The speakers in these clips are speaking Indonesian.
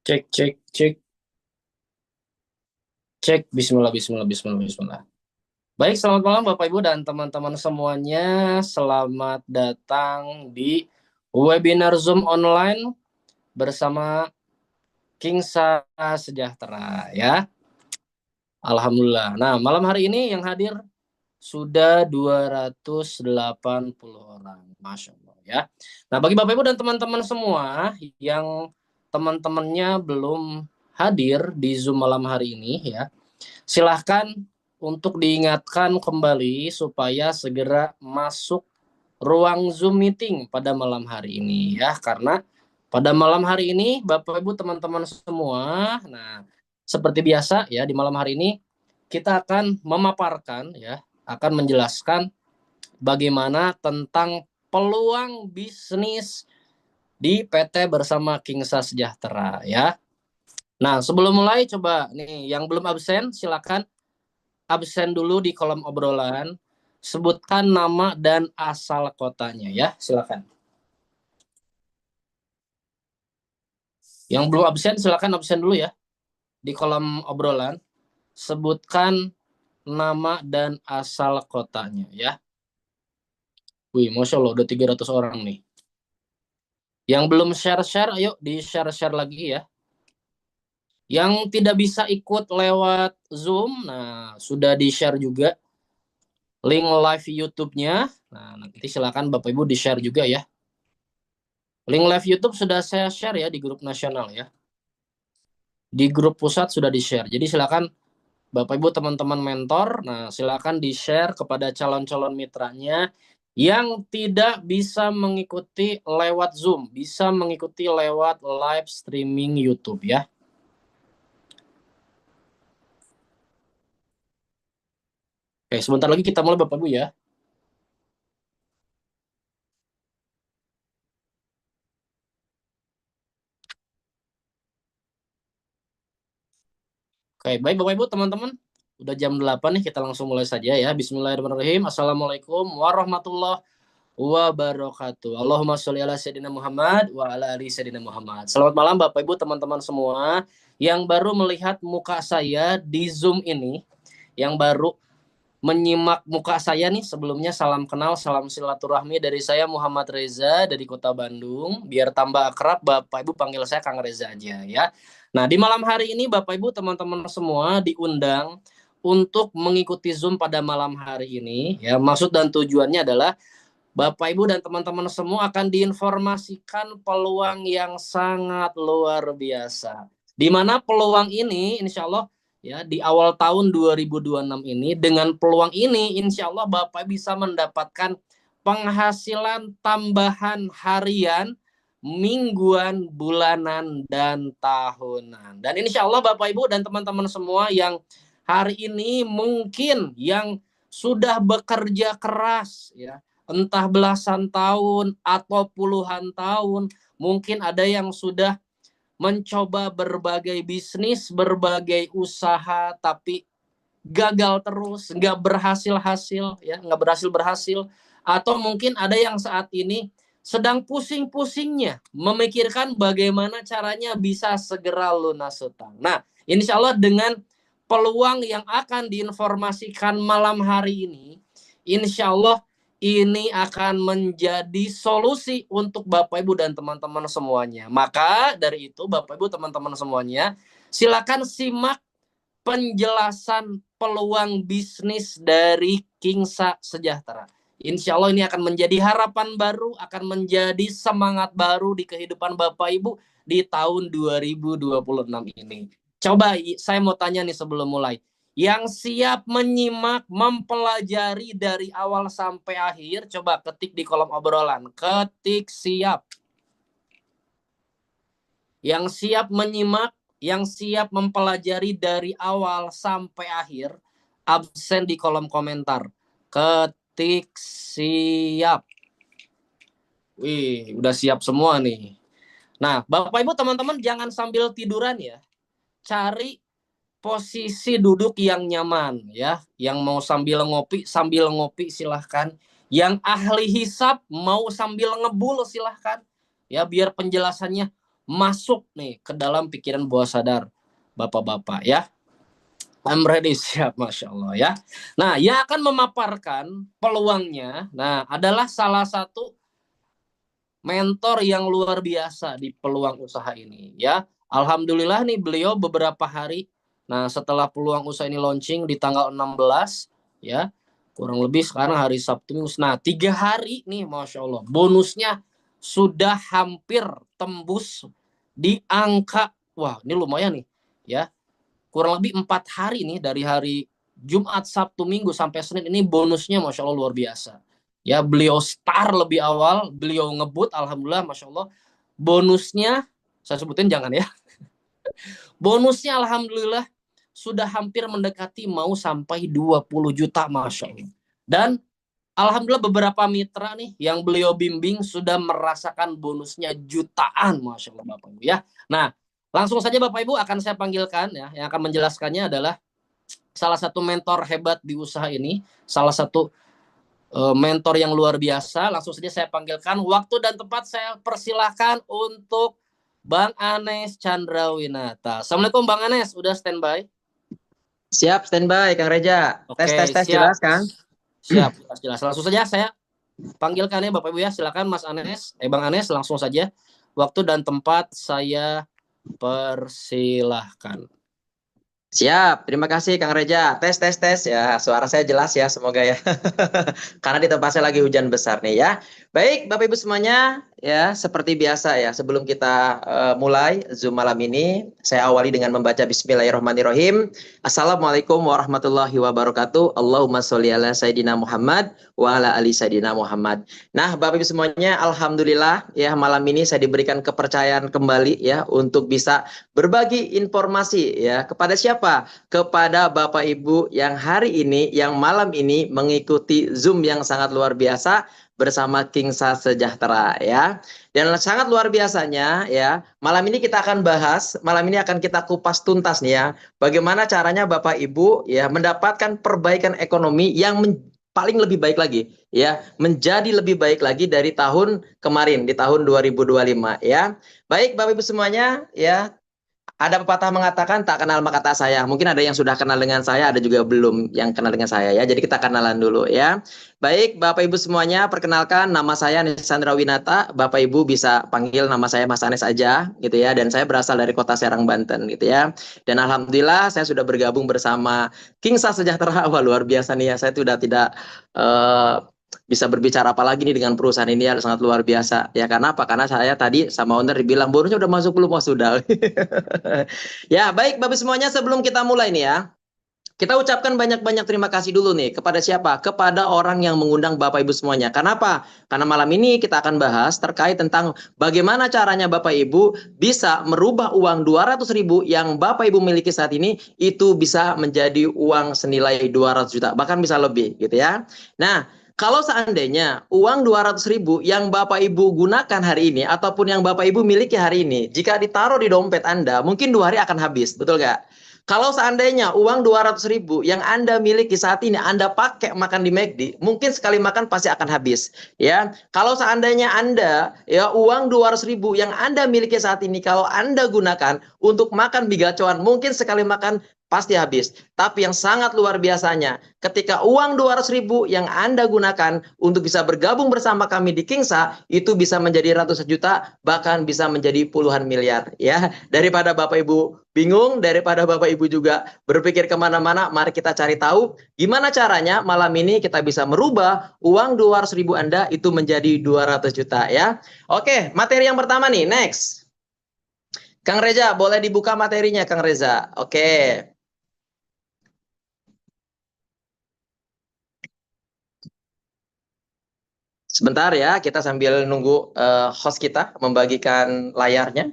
Cek, cek, cek, cek. Bismillah, bismillah, bismillah, bismillah. Baik, selamat malam Bapak Ibu dan teman-teman semuanya. Selamat datang di webinar Zoom online bersama King Sa Sejahtera ya. Alhamdulillah. Nah, malam hari ini yang hadir sudah 280 orang. Masya Allah ya. Nah, bagi Bapak Ibu dan teman-teman semua yang teman-temannya belum hadir di Zoom malam hari ini ya, silahkan untuk diingatkan kembali supaya segera masuk ruang Zoom meeting pada malam hari ini ya. Karena pada malam hari ini Bapak Ibu teman-teman semua, nah seperti biasa ya, di malam hari ini kita akan memaparkan ya, akan menjelaskan bagaimana tentang peluang bisnis di PT bersama Kingsa Sejahtera ya. Nah, sebelum mulai coba nih yang belum absen silakan absen dulu di kolom obrolan. Sebutkan nama dan asal kotanya ya, silakan. Yang belum absen silakan absen dulu ya di kolom obrolan. Sebutkan nama dan asal kotanya ya. Wih, Masya Allah udah 300 orang nih. Yang belum share-share, ayo di-share-share lagi ya. Yang tidak bisa ikut lewat Zoom, nah sudah di-share juga link live YouTube-nya. Nah, nanti silakan Bapak Ibu di-share juga ya. Link live YouTube sudah saya share ya di grup nasional ya. Di grup pusat sudah di-share. Jadi silakan Bapak Ibu teman-teman mentor, nah silakan di-share kepada calon-calon mitranya yang tidak bisa mengikuti lewat Zoom, bisa mengikuti lewat live streaming YouTube ya. Oke, sebentar lagi kita mulai Bapak Ibu ya. Oke, baik Bapak Ibu teman-teman. Udah jam 8 nih, kita langsung mulai saja ya. Bismillahirrahmanirrahim. Assalamualaikum warahmatullahi wabarakatuh. Allahumma sholli ala sayyidina Muhammad wa ala ali sayyidina Muhammad. Selamat malam Bapak Ibu teman-teman semua yang baru melihat muka saya di Zoom ini, yang baru menyimak muka saya nih. Sebelumnya salam kenal, salam silaturahmi dari saya Muhammad Reza dari Kota Bandung. Biar tambah akrab Bapak Ibu panggil saya Kang Reza aja ya. Nah, di malam hari ini Bapak Ibu teman-teman semua diundang untuk mengikuti Zoom pada malam hari ini ya. Maksud dan tujuannya adalah Bapak Ibu dan teman-teman semua akan diinformasikan peluang yang sangat luar biasa. Di mana peluang ini insya Allah ya di awal tahun 2026 ini, dengan peluang ini insya Allah Bapak bisa mendapatkan penghasilan tambahan harian, mingguan, bulanan, dan tahunan. Dan insya Allah Bapak Ibu dan teman-teman semua yang hari ini mungkin yang sudah bekerja keras ya, entah belasan tahun atau puluhan tahun, mungkin ada yang sudah mencoba berbagai bisnis, berbagai usaha, tapi gagal terus, nggak berhasil-hasil, ya, nggak berhasil-berhasil. Atau mungkin ada yang saat ini sedang pusing-pusingnya memikirkan bagaimana caranya bisa segera lunas hutang. Nah, insya Allah dengan peluang yang akan diinformasikan malam hari ini, insya Allah ini akan menjadi solusi untuk Bapak Ibu dan teman-teman semuanya. Maka dari itu Bapak Ibu teman-teman semuanya, silakan simak penjelasan peluang bisnis dari Kingsa Sejahtera. Insya Allah ini akan menjadi harapan baru, akan menjadi semangat baru di kehidupan Bapak Ibu di tahun 2026 ini. Coba saya mau tanya nih sebelum mulai. Yang siap menyimak, mempelajari dari awal sampai akhir, coba ketik di kolom obrolan. Ketik siap. Yang siap menyimak, yang siap mempelajari dari awal sampai akhir, absen di kolom komentar. Ketik siap. Wih, udah siap semua nih. Nah, Bapak Ibu teman-teman jangan sambil tiduran ya. Cari posisi duduk yang nyaman ya. Yang mau sambil ngopi silahkan. Yang ahli hisap mau sambil ngebul silahkan. Ya, biar penjelasannya masuk nih ke dalam pikiran bawah sadar Bapak-bapak ya. I'm ready, siap, Masya Allah ya. Nah, yang akan memaparkan peluangnya, nah adalah salah satu mentor yang luar biasa di peluang usaha ini ya. Alhamdulillah nih beliau beberapa hari, nah setelah peluang usaha ini launching di tanggal 16 ya, kurang lebih sekarang hari Sabtu Minggu. Nah 3 hari nih, Masya Allah, bonusnya sudah hampir tembus di angka, wah ini lumayan nih ya, kurang lebih 4 hari nih, dari hari Jumat, Sabtu, Minggu sampai Senin ini bonusnya Masya Allah luar biasa. Ya, beliau start lebih awal, beliau ngebut, Alhamdulillah Masya Allah. Bonusnya, saya sebutin jangan ya. Bonusnya Alhamdulillah sudah hampir mendekati mau sampai 20 juta Masya Allah. Dan Alhamdulillah beberapa mitra nih yang beliau bimbing sudah merasakan bonusnya jutaan Masya Allah Bapak Ibu ya. Nah, langsung saja Bapak Ibu akan saya panggilkan ya, yang akan menjelaskannya adalah salah satu mentor hebat di usaha ini, salah satu mentor yang luar biasa. Langsung saja saya panggilkan, waktu dan tempat saya persilahkan untuk Bang Anes Chandrawinata. Assalamualaikum Bang Anes, udah standby? Siap, standby Kang Reja. Oke, Tes siap. jelas Kang? Siap, jelas. Langsung saja saya panggilkan ya Bapak Ibu ya. Silakan Mas Anes, Bang Anes, langsung saja. Waktu dan tempat saya persilahkan. Siap, terima kasih Kang Reja. Tes ya, suara saya jelas ya, semoga ya. Karena di tempat saya lagi hujan besar nih ya. Baik, Bapak Ibu semuanya, ya seperti biasa ya. Sebelum kita mulai Zoom malam ini, saya awali dengan membaca Bismillahirrahmanirrahim. Assalamualaikum warahmatullahi wabarakatuh. Allahumma sholli ala Sayyidina Muhammad wa ala ali Sayyidina Muhammad. Nah, Bapak Ibu semuanya, alhamdulillah ya malam ini saya diberikan kepercayaan kembali ya untuk bisa berbagi informasi ya kepada siapa? Kepada Bapak Ibu yang hari ini, yang malam ini mengikuti Zoom yang sangat luar biasa bersama Kingsa Sejahtera ya. Dan sangat luar biasanya ya, malam ini kita akan bahas, malam ini akan kita kupas tuntas nih ya, bagaimana caranya Bapak Ibu ya mendapatkan perbaikan ekonomi yang paling lebih baik lagi ya, menjadi lebih baik lagi dari tahun kemarin di tahun 2025 ya. Baik Bapak Ibu semuanya ya, ada pepatah mengatakan tak kenal maka tak sayang. Mungkin ada yang sudah kenal dengan saya, ada juga belum yang kenal dengan saya ya. Jadi kita kenalan dulu ya. Baik, Bapak Ibu semuanya, perkenalkan nama saya Nisandra Winata. Bapak Ibu bisa panggil nama saya Mas Anes aja gitu ya. Dan saya berasal dari Kota Serang, Banten gitu ya. Dan alhamdulillah saya sudah bergabung bersama Kingsa Sejahtera. Wah, luar biasa nih ya. Saya sudah tidak bisa berbicara apa lagi nih dengan perusahaan ini, sangat luar biasa ya. Karena apa? Karena saya tadi sama owner dibilang bonusnya udah masuk belum? Oh, sudah. Ya, baik Bapak semuanya, sebelum kita mulai nih ya, kita ucapkan banyak-banyak terima kasih dulu nih kepada siapa? Kepada orang yang mengundang Bapak Ibu semuanya. Kenapa? Karena malam ini kita akan bahas terkait tentang bagaimana caranya Bapak Ibu bisa merubah uang 200.000 yang Bapak Ibu miliki saat ini itu bisa menjadi uang senilai 200 juta, bahkan bisa lebih gitu ya. Nah, kalau seandainya uang 200.000 yang Bapak Ibu gunakan hari ini ataupun yang Bapak Ibu miliki hari ini, jika ditaruh di dompet Anda, mungkin 2 hari akan habis, betul nggak? Kalau seandainya uang 200.000 yang Anda miliki saat ini Anda pakai makan di McD, mungkin sekali makan pasti akan habis. Ya, kalau seandainya Anda ya uang 200.000 yang Anda miliki saat ini kalau Anda gunakan untuk makan mie gacoan, mungkin sekali makan pasti habis. Tapi yang sangat luar biasanya, ketika uang 200.000 yang Anda gunakan untuk bisa bergabung bersama kami di Kingsa, itu bisa menjadi ratusan juta, bahkan bisa menjadi puluhan miliar. Ya, daripada Bapak Ibu bingung, daripada Bapak Ibu juga berpikir kemana-mana, mari kita cari tahu gimana caranya malam ini kita bisa merubah uang 200.000 Anda itu menjadi 200 juta ya. Oke, materi yang pertama nih, next. Kang Reza, boleh dibuka materinya Kang Reza. Oke. Sebentar ya, kita sambil nunggu host kita membagikan layarnya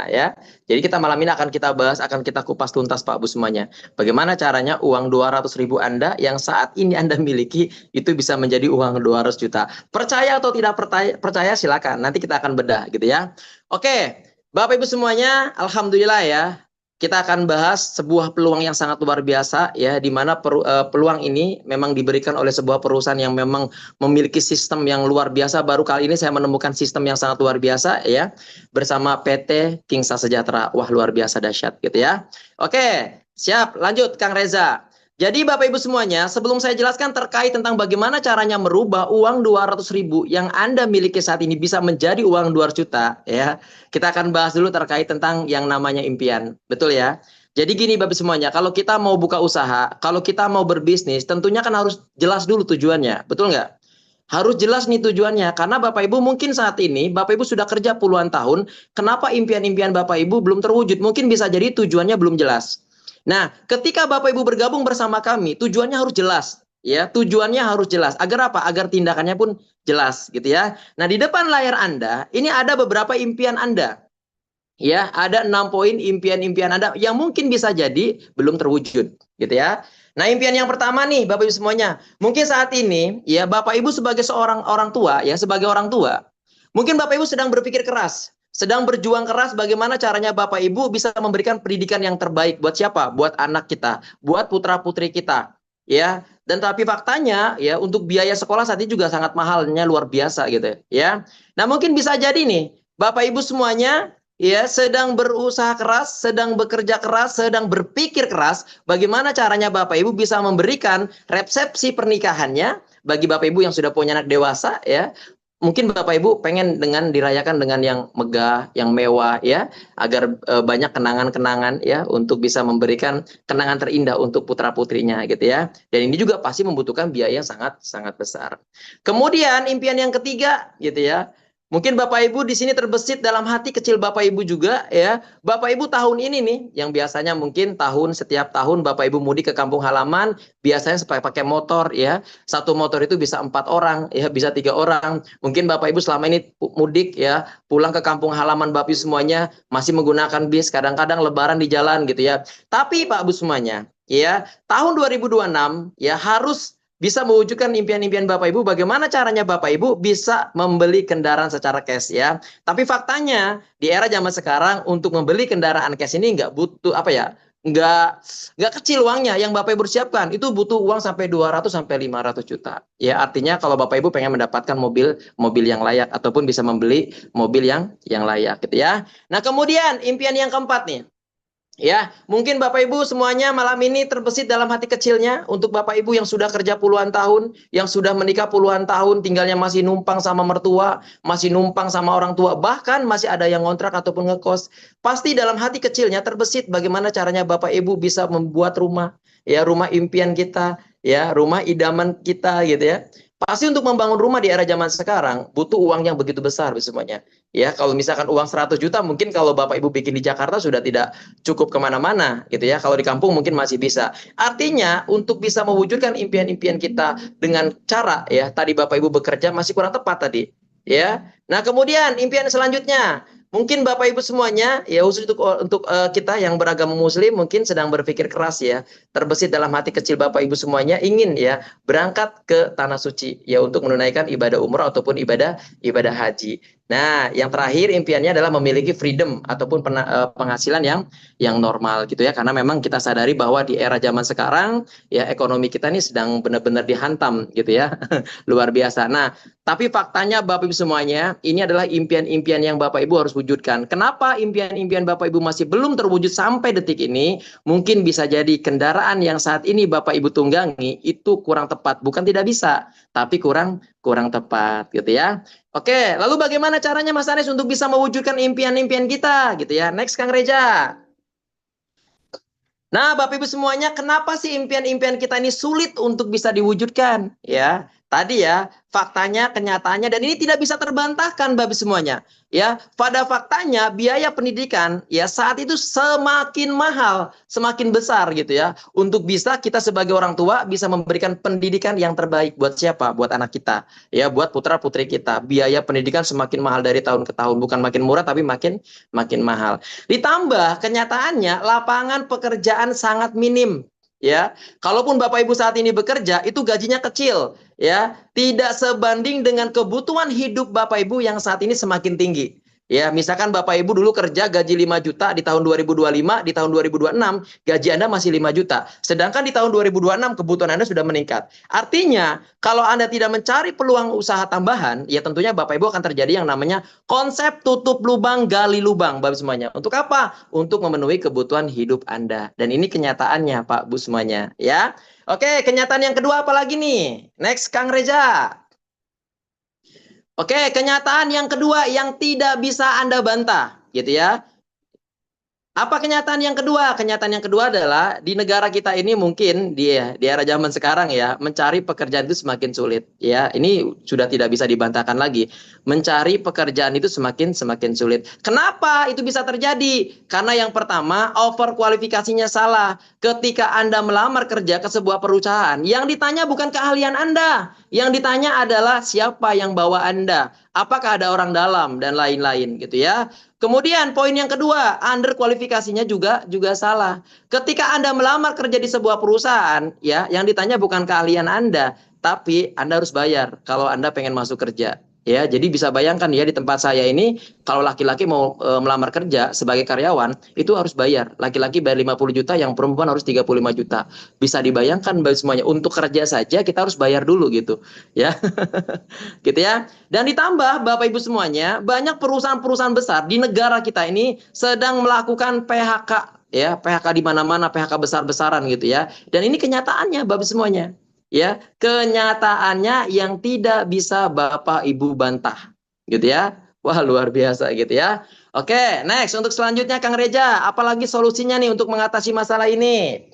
ya. Jadi kita malam ini akan kita bahas, akan kita kupas tuntas Pak Bu semuanya. Bagaimana caranya uang 200.000 Anda yang saat ini Anda miliki itu bisa menjadi uang 200 juta. Percaya atau tidak percaya silakan. Nanti kita akan bedah gitu ya. Oke, Bapak Ibu semuanya, alhamdulillah ya. kita akan bahas sebuah peluang yang sangat luar biasa ya, di mana peluang ini memang diberikan oleh sebuah perusahaan yang memang memiliki sistem yang luar biasa. Baru kali ini saya menemukan sistem yang sangat luar biasa ya, bersama PT Kingsa Sejahtera. Wah, luar biasa dahsyat gitu ya. Oke, siap, lanjut Kang Reza. Jadi Bapak Ibu semuanya, sebelum saya jelaskan terkait tentang bagaimana caranya merubah uang 200.000 yang Anda miliki saat ini bisa menjadi uang 200 juta ya. Kita akan bahas dulu terkait tentang yang namanya impian. Betul ya? Jadi gini Bapak semuanya, kalau kita mau buka usaha, kalau kita mau berbisnis, tentunya kan harus jelas dulu tujuannya. Betul nggak? Harus jelas nih tujuannya. Karena Bapak Ibu mungkin saat ini, Bapak Ibu sudah kerja puluhan tahun, kenapa impian-impian Bapak Ibu belum terwujud? Mungkin bisa jadi tujuannya belum jelas. Nah, ketika Bapak Ibu bergabung bersama kami, tujuannya harus jelas. Ya, tujuannya harus jelas. Agar apa? Agar tindakannya pun jelas gitu ya. Nah, di depan layar Anda, ini ada beberapa impian Anda. Ya, ada 6 poin impian-impian Anda yang mungkin bisa jadi belum terwujud, gitu ya. Nah, impian yang pertama nih, Bapak Ibu semuanya. Mungkin saat ini, ya, Bapak Ibu sebagai seorang orang tua, ya, sebagai orang tua, mungkin Bapak Ibu sedang berpikir keras, sedang berjuang keras bagaimana caranya Bapak Ibu bisa memberikan pendidikan yang terbaik buat siapa? Buat anak kita, buat putra-putri kita, ya. Dan tapi faktanya, ya, untuk biaya sekolah saat ini juga sangat mahalnya, luar biasa gitu, ya. Nah, mungkin bisa jadi nih, Bapak Ibu semuanya ya sedang berusaha keras, sedang bekerja keras, sedang berpikir keras bagaimana caranya Bapak Ibu bisa memberikan resepsi pernikahannya bagi Bapak Ibu yang sudah punya anak dewasa ya. Mungkin Bapak Ibu pengen dengan dirayakan dengan yang megah, yang mewah ya, agar banyak kenangan-kenangan ya untuk bisa memberikan kenangan terindah untuk putra-putrinya gitu ya. Dan ini juga pasti membutuhkan biaya yang sangat sangat besar. Kemudian impian yang ketiga gitu ya. Mungkin Bapak Ibu di sini terbesit dalam hati kecil Bapak Ibu juga ya. Bapak Ibu tahun ini nih yang biasanya mungkin setiap tahun Bapak Ibu mudik ke kampung halaman, biasanya pakai motor ya. Satu motor itu bisa 4 orang ya, bisa 3 orang. Mungkin Bapak Ibu selama ini mudik ya, pulang ke kampung halaman Bapak Ibu semuanya masih menggunakan bis, kadang-kadang lebaran di jalan gitu ya. Tapi Pak Ibu semuanya ya, tahun 2026 ya harus bisa mewujudkan impian-impian Bapak Ibu. Bagaimana caranya Bapak Ibu bisa membeli kendaraan secara cash ya. Tapi faktanya di era zaman sekarang untuk membeli kendaraan cash ini nggak butuh apa ya, nggak kecil uangnya yang Bapak Ibu siapkan. Itu butuh uang sampai 200 sampai 500 juta. Ya, artinya kalau Bapak Ibu pengen mendapatkan mobil yang layak ataupun bisa membeli mobil yang layak gitu ya. Nah, kemudian impian yang keempat nih. Ya, mungkin Bapak Ibu semuanya malam ini terbesit dalam hati kecilnya untuk Bapak Ibu yang sudah kerja puluhan tahun, yang sudah menikah puluhan tahun, tinggalnya masih numpang sama mertua, masih numpang sama orang tua, bahkan masih ada yang ngontrak ataupun ngekos. Pasti dalam hati kecilnya terbesit bagaimana caranya Bapak Ibu bisa membuat rumah, ya, rumah impian kita, ya, rumah idaman kita gitu ya. Pasti untuk membangun rumah di era zaman sekarang butuh uang yang begitu besar semuanya. Ya, kalau misalkan uang 100 juta mungkin kalau Bapak Ibu bikin di Jakarta sudah tidak cukup kemana-mana gitu ya. Kalau di kampung mungkin masih bisa. Artinya untuk bisa mewujudkan impian-impian kita dengan cara ya tadi Bapak Ibu bekerja masih kurang tepat tadi. Ya. Nah, kemudian impian selanjutnya mungkin Bapak Ibu semuanya ya khusus untuk kita yang beragama Muslim mungkin sedang berpikir keras ya, terbesit dalam hati kecil Bapak Ibu semuanya ingin ya berangkat ke tanah suci ya untuk menunaikan ibadah umrah ataupun ibadah haji. Nah, yang terakhir impiannya adalah memiliki freedom ataupun penghasilan yang normal gitu ya, karena memang kita sadari bahwa di era zaman sekarang ya ekonomi kita ini sedang benar-benar dihantam gitu ya. Luar biasa. Nah, tapi faktanya Bapak Ibu semuanya, ini adalah impian-impian yang Bapak Ibu harus wujudkan. Kenapa impian-impian Bapak Ibu masih belum terwujud sampai detik ini? Mungkin bisa jadi kendaraan yang saat ini Bapak Ibu tunggangi itu kurang tepat. Bukan tidak bisa, tapi kurang tepat gitu ya. Oke, lalu bagaimana caranya Mas Anies untuk bisa mewujudkan impian-impian kita gitu ya. Next Kang Reja. Nah, Bapak Ibu semuanya, kenapa sih impian-impian kita ini sulit untuk bisa diwujudkan? Ya, tadi ya, faktanya, kenyataannya, dan ini tidak bisa terbantahkan, Bapak Ibu semuanya. Ya, pada faktanya biaya pendidikan ya saat itu semakin mahal, semakin besar gitu ya. Untuk bisa kita sebagai orang tua bisa memberikan pendidikan yang terbaik buat siapa? Buat anak kita, ya, buat putra-putri kita. Biaya pendidikan semakin mahal dari tahun ke tahun, bukan makin murah tapi makin mahal. Ditambah kenyataannya lapangan pekerjaan sangat minim. Ya, kalaupun Bapak Ibu saat ini bekerja, itu gajinya kecil, ya, tidak sebanding dengan kebutuhan hidup Bapak Ibu yang saat ini semakin tinggi. Ya, misalkan Bapak Ibu dulu kerja gaji 5 juta di tahun 2025, di tahun 2026 gaji Anda masih 5 juta. Sedangkan di tahun 2026 kebutuhan Anda sudah meningkat. Artinya, kalau Anda tidak mencari peluang usaha tambahan, ya tentunya Bapak Ibu akan terjadi yang namanya konsep tutup lubang, gali lubang, Bapak semuanya. Untuk apa? Untuk memenuhi kebutuhan hidup Anda. Dan ini kenyataannya, Pak Bu semuanya, ya. Oke, kenyataan yang kedua apa lagi nih? Next, Kang Reza. Oke, kenyataan yang kedua yang tidak bisa Anda bantah, gitu ya. Apa kenyataan yang kedua? Kenyataan yang kedua adalah di negara kita ini mungkin di era zaman sekarang ya, mencari pekerjaan itu semakin sulit ya. Ini sudah tidak bisa dibantahkan lagi. Mencari pekerjaan itu semakin sulit. Kenapa itu bisa terjadi? Karena yang pertama, overkualifikasinya salah. Ketika Anda melamar kerja ke sebuah perusahaan, yang ditanya bukan keahlian Anda. Yang ditanya adalah siapa yang bawa Anda. Apakah ada orang dalam dan lain-lain gitu ya. Kemudian poin yang kedua, under kualifikasinya juga salah. Ketika Anda melamar kerja di sebuah perusahaan, ya, yang ditanya bukan keahlian Anda, tapi Anda harus bayar kalau Anda pengen masuk kerja. Ya, jadi bisa bayangkan ya di tempat saya ini kalau laki-laki mau melamar kerja sebagai karyawan itu harus bayar. Laki-laki bayar 50 juta, yang perempuan harus 35 juta. Bisa dibayangkan bagi semuanya untuk kerja saja kita harus bayar dulu gitu, ya. Gitu ya. Dan ditambah Bapak Ibu semuanya, banyak perusahaan-perusahaan besar di negara kita ini sedang melakukan PHK ya, PHK di mana-mana, PHK besar-besaran gitu ya. Dan ini kenyataannya Bapak semuanya. Ya, kenyataannya yang tidak bisa Bapak Ibu bantah. Gitu ya. Wah, luar biasa gitu ya. Oke, next untuk selanjutnya Kang Reja, apalagi solusinya nih untuk mengatasi masalah ini?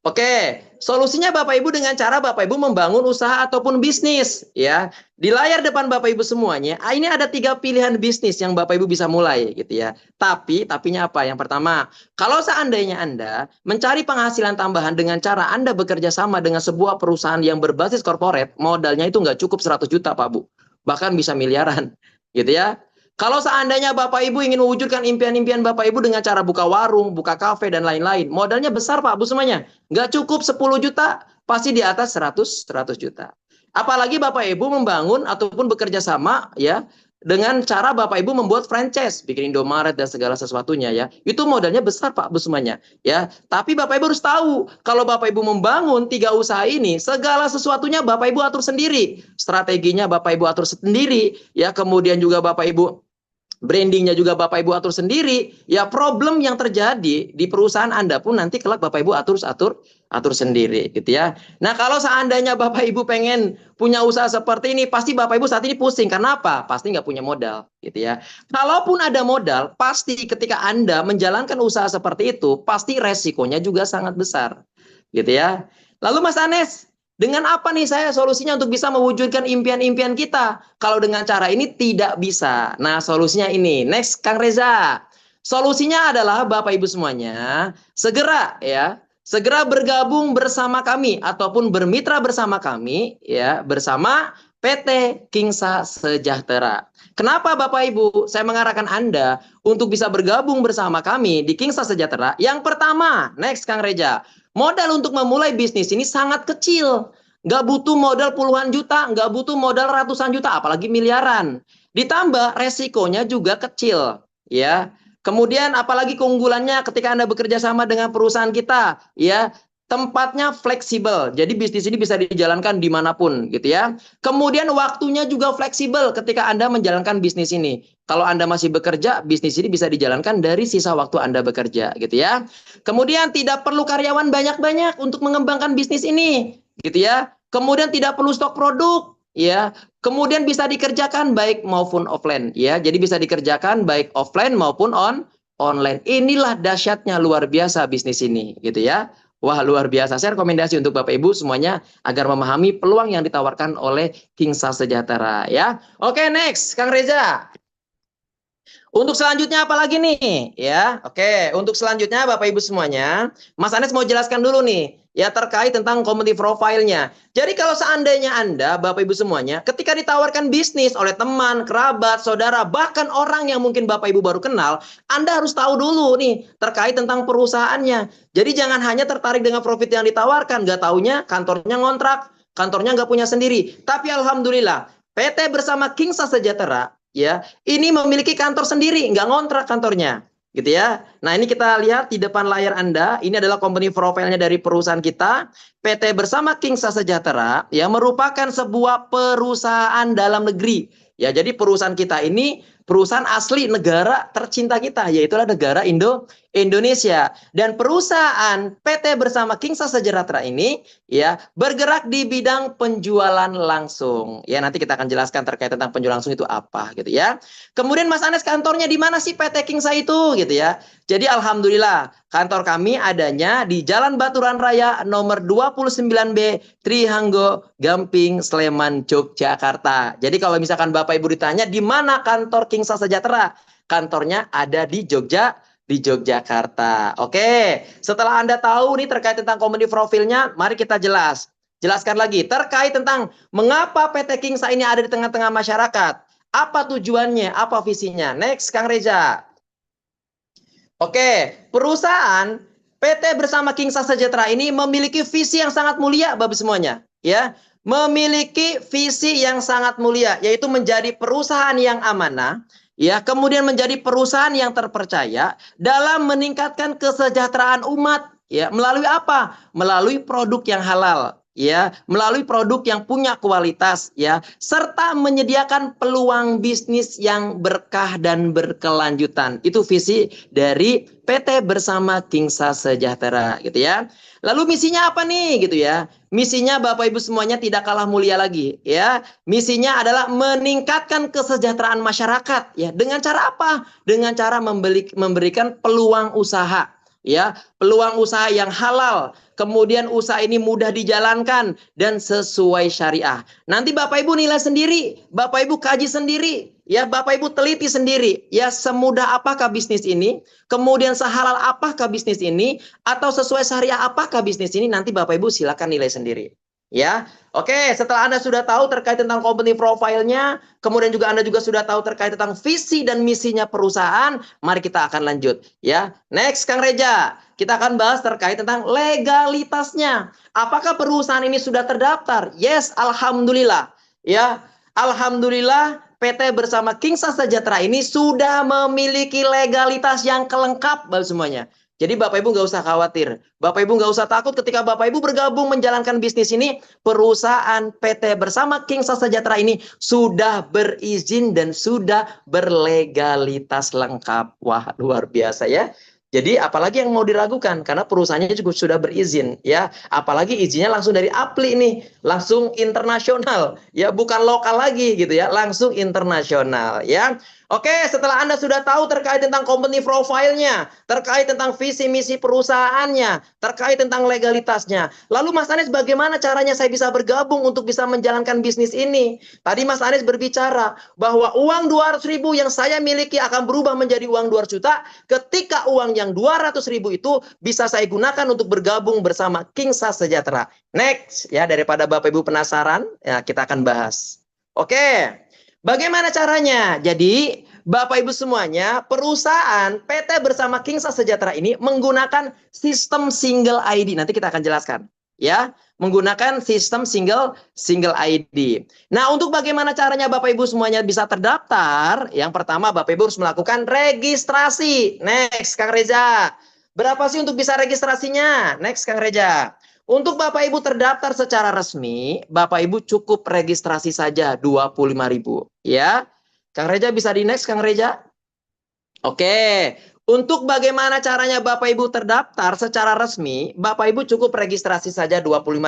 Oke, solusinya Bapak Ibu dengan cara Bapak Ibu membangun usaha ataupun bisnis ya. Di layar depan Bapak Ibu semuanya, ini ada 3 pilihan bisnis yang Bapak Ibu bisa mulai gitu ya. Tapinya apa? Yang pertama, kalau seandainya Anda mencari penghasilan tambahan dengan cara Anda bekerja sama dengan sebuah perusahaan yang berbasis korporat, modalnya itu nggak cukup 100 juta Pak Bu. Bahkan bisa miliaran gitu ya. Kalau seandainya Bapak Ibu ingin mewujudkan impian-impian Bapak Ibu dengan cara buka warung, buka kafe, dan lain-lain, modalnya besar Pak Bu semuanya. Nggak cukup 10 juta, pasti di atas 100 juta. Apalagi Bapak Ibu membangun ataupun bekerja sama ya dengan cara Bapak Ibu membuat franchise, bikin Indomaret dan segala sesuatunya ya. Itu modalnya besar Pak Bu semuanya ya. Tapi Bapak Ibu harus tahu, kalau Bapak Ibu membangun 3 usaha ini, segala sesuatunya Bapak Ibu atur sendiri. Strateginya Bapak Ibu atur sendiri ya, kemudian juga Bapak Ibu brandingnya juga Bapak Ibu atur sendiri, ya problem yang terjadi di perusahaan Anda pun nanti kelak Bapak Ibu atur sendiri gitu ya. Nah, kalau seandainya Bapak Ibu pengen punya usaha seperti ini, pasti Bapak Ibu saat ini pusing. Karena apa? Pasti nggak punya modal gitu ya. Kalaupun ada modal, pasti ketika Anda menjalankan usaha seperti itu, pasti resikonya juga sangat besar gitu ya. Lalu Mas Anes, dengan apa nih saya solusinya untuk bisa mewujudkan impian-impian kita? Kalau dengan cara ini tidak bisa. Nah, solusinya ini. Next, Kang Reza. Solusinya adalah Bapak Ibu semuanya, segera bergabung bersama kami ataupun bermitra bersama kami ya, bersama PT Kingsa Sejahtera. Kenapa Bapak Ibu saya mengarahkan Anda untuk bisa bergabung bersama kami di Kingsa Sejahtera? Yang pertama, next Kang Reza, modal untuk memulai bisnis ini sangat kecil. Nggak butuh modal puluhan juta, nggak butuh modal ratusan juta, apalagi miliaran. Ditambah resikonya juga kecil, ya. Kemudian apalagi keunggulannya ketika Anda bekerja sama dengan perusahaan kita, ya. Tempatnya fleksibel, jadi bisnis ini bisa dijalankan dimanapun, gitu ya. Kemudian waktunya juga fleksibel ketika Anda menjalankan bisnis ini. Kalau Anda masih bekerja, bisnis ini bisa dijalankan dari sisa waktu Anda bekerja, gitu ya. Kemudian tidak perlu karyawan banyak-banyak untuk mengembangkan bisnis ini, gitu ya. Kemudian tidak perlu stok produk, ya. Kemudian bisa dikerjakan baik maupun offline, ya. Jadi bisa dikerjakan baik offline maupun online. Inilah dahsyatnya luar biasa bisnis ini, gitu ya. Wah, luar biasa. Saya rekomendasi untuk Bapak Ibu semuanya agar memahami peluang yang ditawarkan oleh Kingsa Sejahtera ya. Oke, next Kang Reza. Untuk selanjutnya apa lagi nih? Ya, oke. Untuk selanjutnya Bapak Ibu semuanya, Mas Anes mau jelaskan dulu nih ya terkait tentang community profile-nya. Jadi kalau seandainya Anda, Bapak Ibu semuanya, ketika ditawarkan bisnis oleh teman, kerabat, saudara, bahkan orang yang mungkin Bapak Ibu baru kenal, Anda harus tahu dulu nih terkait tentang perusahaannya. Jadi jangan hanya tertarik dengan profit yang ditawarkan, nggak taunya kantornya ngontrak, kantornya nggak punya sendiri. Tapi alhamdulillah, PT bersama Kingsa Sejahtera ya, ini memiliki kantor sendiri, nggak ngontrak kantornya, gitu ya. Nah, ini kita lihat di depan layar Anda, ini adalah company profile-nya dari perusahaan kita, PT Bersama Kingsa Sejahtera, yang merupakan sebuah perusahaan dalam negeri. Ya, jadi perusahaan kita ini perusahaan asli negara tercinta kita, yaitu negara Indonesia. Dan perusahaan PT Bersama Kingsa Sejahtera ini ya bergerak di bidang penjualan langsung. Ya, nanti kita akan jelaskan terkait tentang penjualan langsung itu apa gitu ya. Kemudian Mas Anes, kantornya di mana sih PT Kingsa itu gitu ya. Jadi alhamdulillah kantor kami adanya di Jalan Baturan Raya nomor 29B Trihanggo Gamping Sleman Yogyakarta. Jadi kalau misalkan Bapak Ibu ditanya di mana kantor Kingsa Sejahtera, kantornya ada di Yogyakarta. Oke, setelah Anda tahu nih terkait tentang company profilnya, mari kita jelaskan lagi terkait tentang mengapa PT Kingsa ini ada di tengah-tengah masyarakat. Apa tujuannya, apa visinya? Next, Kang Reza. Oke, perusahaan PT Bersama Kingsa Sejahtera ini memiliki visi yang sangat mulia, Bapak semuanya, ya. Memiliki visi yang sangat mulia, yaitu menjadi perusahaan yang amanah, ya, kemudian menjadi perusahaan yang terpercaya dalam meningkatkan kesejahteraan umat, ya, melalui apa? Melalui produk yang halal, ya, melalui produk yang punya kualitas, ya, serta menyediakan peluang bisnis yang berkah dan berkelanjutan. Itu visi dari PT Bersama Kingsa Sejahtera, gitu ya. Lalu misinya apa nih, gitu ya? Misinya Bapak Ibu semuanya tidak kalah mulia lagi, ya. Misinya adalah meningkatkan kesejahteraan masyarakat, ya. Dengan cara apa? Dengan cara memberikan peluang usaha, ya, peluang usaha yang halal. Kemudian usaha ini mudah dijalankan dan sesuai syariah. Nanti Bapak Ibu nilai sendiri, Bapak Ibu kaji sendiri, ya, Bapak Ibu teliti sendiri, ya, semudah apakah bisnis ini, kemudian sehalal apakah bisnis ini, atau sesuai syariah apakah bisnis ini, nanti Bapak Ibu silakan nilai sendiri. Ya, oke. Setelah Anda sudah tahu terkait tentang company profile-nya, kemudian juga Anda juga sudah tahu terkait tentang visi dan misinya perusahaan, mari kita akan lanjut. Ya, next, Kang Reja, kita akan bahas terkait tentang legalitasnya. Apakah perusahaan ini sudah terdaftar? Yes, alhamdulillah. Ya, alhamdulillah. PT Bersama Kingsa Sejahtera ini sudah memiliki legalitas yang kelengkap, Bapak semuanya. Jadi Bapak Ibu nggak usah khawatir. Bapak Ibu nggak usah takut ketika Bapak Ibu bergabung menjalankan bisnis ini. Perusahaan PT Bersama Kingsa Sejahtera ini sudah berizin dan sudah berlegalitas lengkap. Wah, luar biasa ya. Jadi apalagi yang mau diragukan, karena perusahaannya juga sudah berizin, ya. Apalagi izinnya langsung dari APLI nih, langsung internasional, ya, bukan lokal lagi gitu ya, langsung internasional, ya. Oke, setelah Anda sudah tahu terkait tentang company profile-nya, terkait tentang visi misi perusahaannya, terkait tentang legalitasnya. Lalu Mas Anies, bagaimana caranya saya bisa bergabung untuk bisa menjalankan bisnis ini? Tadi Mas Anies berbicara bahwa uang 200.000 yang saya miliki akan berubah menjadi uang 200 juta ketika uang yang 200.000 itu bisa saya gunakan untuk bergabung bersama Kingsa Sejahtera. Next, ya, daripada Bapak Ibu penasaran, ya, kita akan bahas. Oke. Bagaimana caranya? Jadi, Bapak Ibu semuanya, perusahaan PT Bersama Kingsa Sejahtera ini menggunakan sistem single ID. Nanti kita akan jelaskan, ya, menggunakan sistem single ID. Nah, untuk bagaimana caranya Bapak Ibu semuanya bisa terdaftar? Yang pertama, Bapak Ibu harus melakukan registrasi. Next, Kang Reza. Berapa sih untuk bisa registrasinya? Next, Kang Reza. Untuk Bapak Ibu terdaftar secara resmi, Bapak Ibu cukup registrasi saja 25.000, ya. Kang Reza bisa di next, Kang Reza. Oke. Untuk bagaimana caranya Bapak Ibu terdaftar secara resmi, Bapak Ibu cukup registrasi saja 25.000.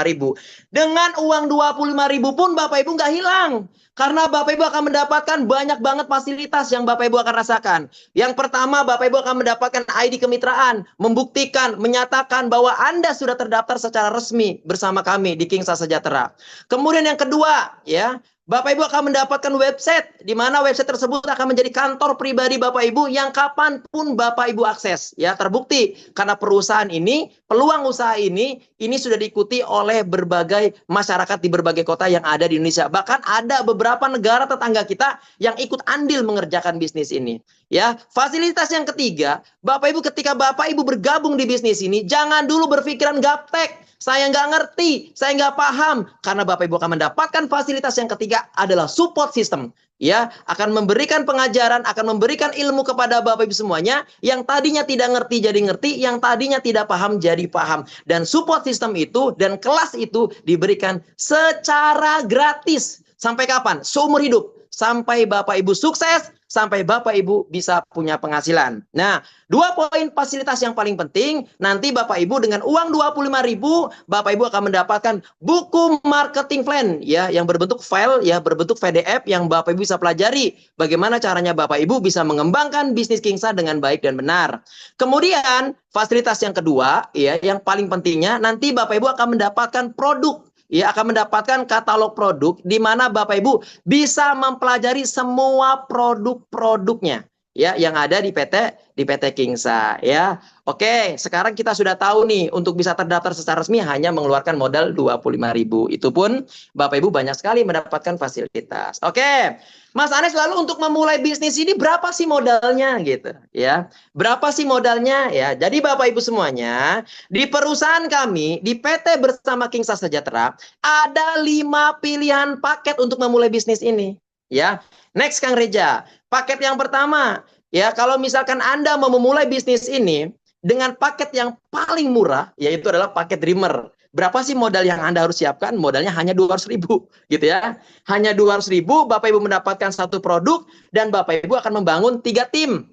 Dengan uang 25.000 pun Bapak Ibu nggak hilang. Karena Bapak Ibu akan mendapatkan banyak banget fasilitas yang Bapak Ibu akan rasakan. Yang pertama, Bapak Ibu akan mendapatkan ID kemitraan, membuktikan, menyatakan bahwa Anda sudah terdaftar secara resmi bersama kami di Kingsa Sejahtera. Kemudian yang kedua, ya, Bapak Ibu akan mendapatkan website, di mana website tersebut akan menjadi kantor pribadi Bapak Ibu yang kapanpun Bapak Ibu akses. Ya, terbukti karena perusahaan ini, peluang usaha ini sudah diikuti oleh berbagai masyarakat di berbagai kota yang ada di Indonesia. Bahkan ada beberapa negara tetangga kita yang ikut andil mengerjakan bisnis ini. Ya, fasilitas yang ketiga, Bapak Ibu ketika Bapak Ibu bergabung di bisnis ini, jangan dulu berpikiran gaptek. Saya nggak ngerti, saya nggak paham. Karena Bapak Ibu akan mendapatkan fasilitas yang ketiga adalah support system. Ya, akan memberikan pengajaran, akan memberikan ilmu kepada Bapak Ibu semuanya. Yang tadinya tidak ngerti jadi ngerti, yang tadinya tidak paham jadi paham. Dan support system itu dan kelas itu diberikan secara gratis. Sampai kapan? Seumur hidup. Sampai Bapak Ibu sukses, sampai Bapak Ibu bisa punya penghasilan. Nah, 2 poin fasilitas yang paling penting, nanti Bapak Ibu dengan uang 25.000, Bapak Ibu akan mendapatkan buku marketing plan ya, yang berbentuk file ya, berbentuk PDF yang Bapak Ibu bisa pelajari bagaimana caranya Bapak Ibu bisa mengembangkan bisnis Kingsa dengan baik dan benar. Kemudian, fasilitas yang kedua ya, yang paling pentingnya nanti Bapak Ibu akan mendapatkan produk. Ya, akan mendapatkan katalog produk di mana Bapak Ibu bisa mempelajari semua produk-produknya ya yang ada di PT Kingsa ya. Oke, sekarang kita sudah tahu nih untuk bisa terdaftar secara resmi hanya mengeluarkan modal 25.000. Itu pun Bapak Ibu banyak sekali mendapatkan fasilitas. Oke. Mas Anes, lalu untuk memulai bisnis ini berapa sih modalnya gitu ya? Berapa sih modalnya ya? Jadi Bapak Ibu semuanya, di perusahaan kami di PT Bersama Kingsa Sejahtera ada 5 pilihan paket untuk memulai bisnis ini ya. Next Kang Reja, paket yang pertama ya, kalau misalkan Anda mau memulai bisnis ini dengan paket yang paling murah, yaitu adalah paket Dreamer. Berapa sih modal yang Anda harus siapkan? Modalnya hanya 200.000 gitu ya. Hanya 200.000 Bapak Ibu mendapatkan satu produk dan Bapak Ibu akan membangun 3 tim.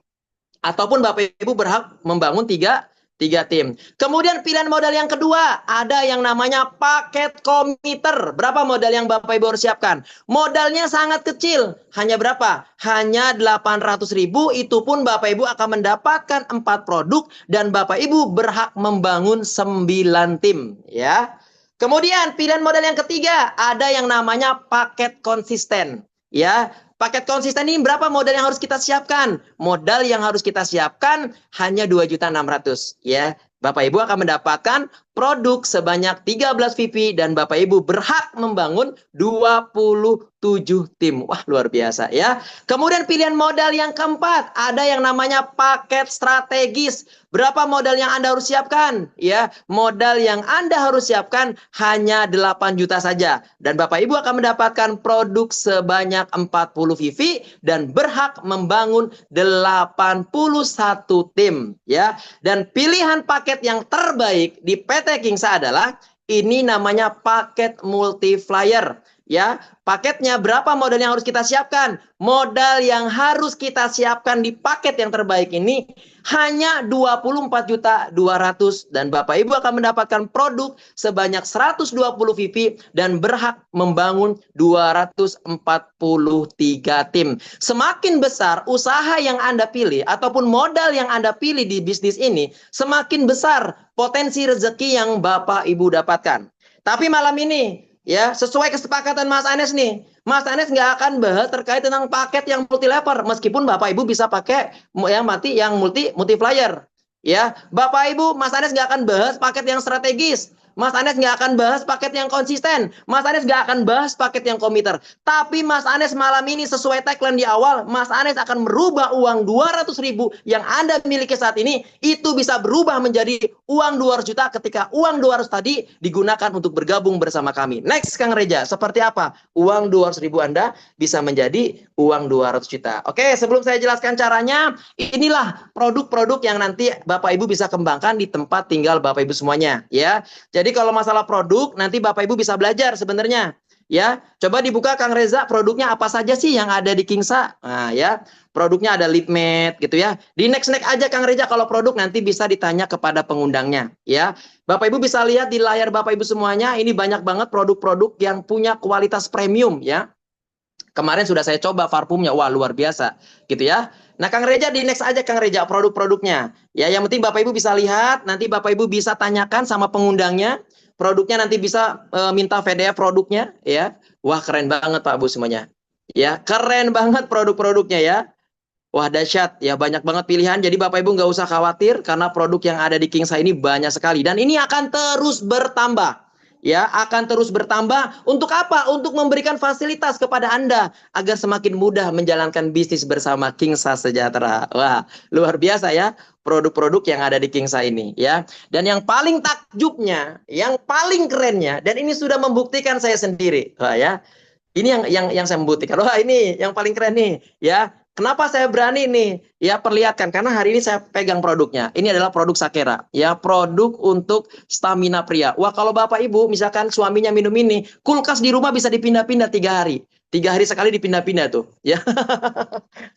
Ataupun Bapak Ibu berhak membangun 3 tim. Kemudian pilihan modal yang kedua, ada yang namanya paket komiter. Berapa modal yang Bapak Ibu harus siapkan? Modalnya sangat kecil. Hanya berapa? Hanya 800.000. Itu pun Bapak Ibu akan mendapatkan 4 produk dan Bapak Ibu berhak membangun 9 tim. Ya. Kemudian pilihan modal yang ketiga, ada yang namanya paket konsisten. Ya, paket konsisten ini berapa modal yang harus kita siapkan? Modal yang harus kita siapkan hanya 2.600.000 ya. Bapak Ibu akan mendapatkan produk sebanyak 13 VP dan Bapak Ibu berhak membangun 27 tim. Wah, luar biasa ya. Kemudian pilihan modal yang keempat, ada yang namanya paket strategis. Berapa modal yang Anda harus siapkan? Ya, modal yang Anda harus siapkan hanya 8 juta saja. Dan Bapak Ibu akan mendapatkan produk sebanyak 40 VV dan berhak membangun 81 tim. Ya, dan pilihan paket yang terbaik di PT Kingsa adalah ini namanya paket multiplier. Ya, paketnya berapa modal yang harus kita siapkan? Modal yang harus kita siapkan di paket yang terbaik ini hanya 24.200.000 dan Bapak Ibu akan mendapatkan produk sebanyak 120 VP dan berhak membangun 243 tim. Semakin besar usaha yang Anda pilih ataupun modal yang Anda pilih di bisnis ini, semakin besar potensi rezeki yang Bapak Ibu dapatkan. Tapi malam ini ya, sesuai kesepakatan Mas Anes nih. Mas Anes nggak akan bahas terkait tentang paket yang multi level, meskipun Bapak Ibu bisa pakai yang multiplier. Ya, Bapak Ibu, Mas Anes nggak akan bahas paket yang strategis. Mas Anes nggak akan bahas paket yang konsisten. Mas Anes nggak akan bahas paket yang komiter. Tapi Mas Anes malam ini sesuai tagline di awal, Mas Anes akan merubah uang 200.000 yang Anda miliki saat ini, itu bisa berubah menjadi uang 200 juta ketika uang 200 tadi digunakan untuk bergabung bersama kami. Next Kang Reja, seperti apa uang 200.000 Anda bisa menjadi uang 200 juta? Oke, sebelum saya jelaskan caranya, inilah produk-produk yang nanti Bapak Ibu bisa kembangkan di tempat tinggal Bapak Ibu semuanya ya. Jadi kalau masalah produk nanti Bapak Ibu bisa belajar sebenarnya ya. Coba dibuka Kang Reza, produknya apa saja sih yang ada di Kingsa? Nah ya, produknya ada lip matte gitu ya. Di next aja Kang Reza, kalau produk nanti bisa ditanya kepada pengundangnya ya. Bapak Ibu bisa lihat di layar Bapak Ibu semuanya, ini banyak banget produk-produk yang punya kualitas premium ya. Kemarin sudah saya coba parfumnya, wah luar biasa gitu ya. Nah Kang Reja, di next aja Kang Reja produk-produknya. Ya yang penting Bapak Ibu bisa lihat, nanti Bapak Ibu bisa tanyakan sama pengundangnya. Produknya nanti bisa minta PDF produknya ya. Wah keren banget Pak Bu semuanya. Ya keren banget produk-produknya ya. Wah dahsyat ya, banyak banget pilihan. Jadi Bapak Ibu nggak usah khawatir karena produk yang ada di Kingsa ini banyak sekali dan ini akan terus bertambah. ya akan terus bertambah. Untuk apa? Untuk memberikan fasilitas kepada Anda agar semakin mudah menjalankan bisnis bersama Kingsa Sejahtera. Wah, luar biasa ya produk-produk yang ada di Kingsa ini ya. Dan yang paling takjubnya, yang paling kerennya, dan ini sudah membuktikan saya sendiri, wah ya. Ini yang saya membuktikan. Wah, ini yang paling keren nih, ya. Kenapa saya berani nih? Ya, perlihatkan karena hari ini saya pegang produknya. Ini adalah produk Sakera, ya, produk untuk stamina pria. Wah, kalau Bapak Ibu misalkan suaminya minum ini, kulkas di rumah bisa dipindah-pindah 3 hari. 3 hari sekali dipindah-pindah tuh, ya.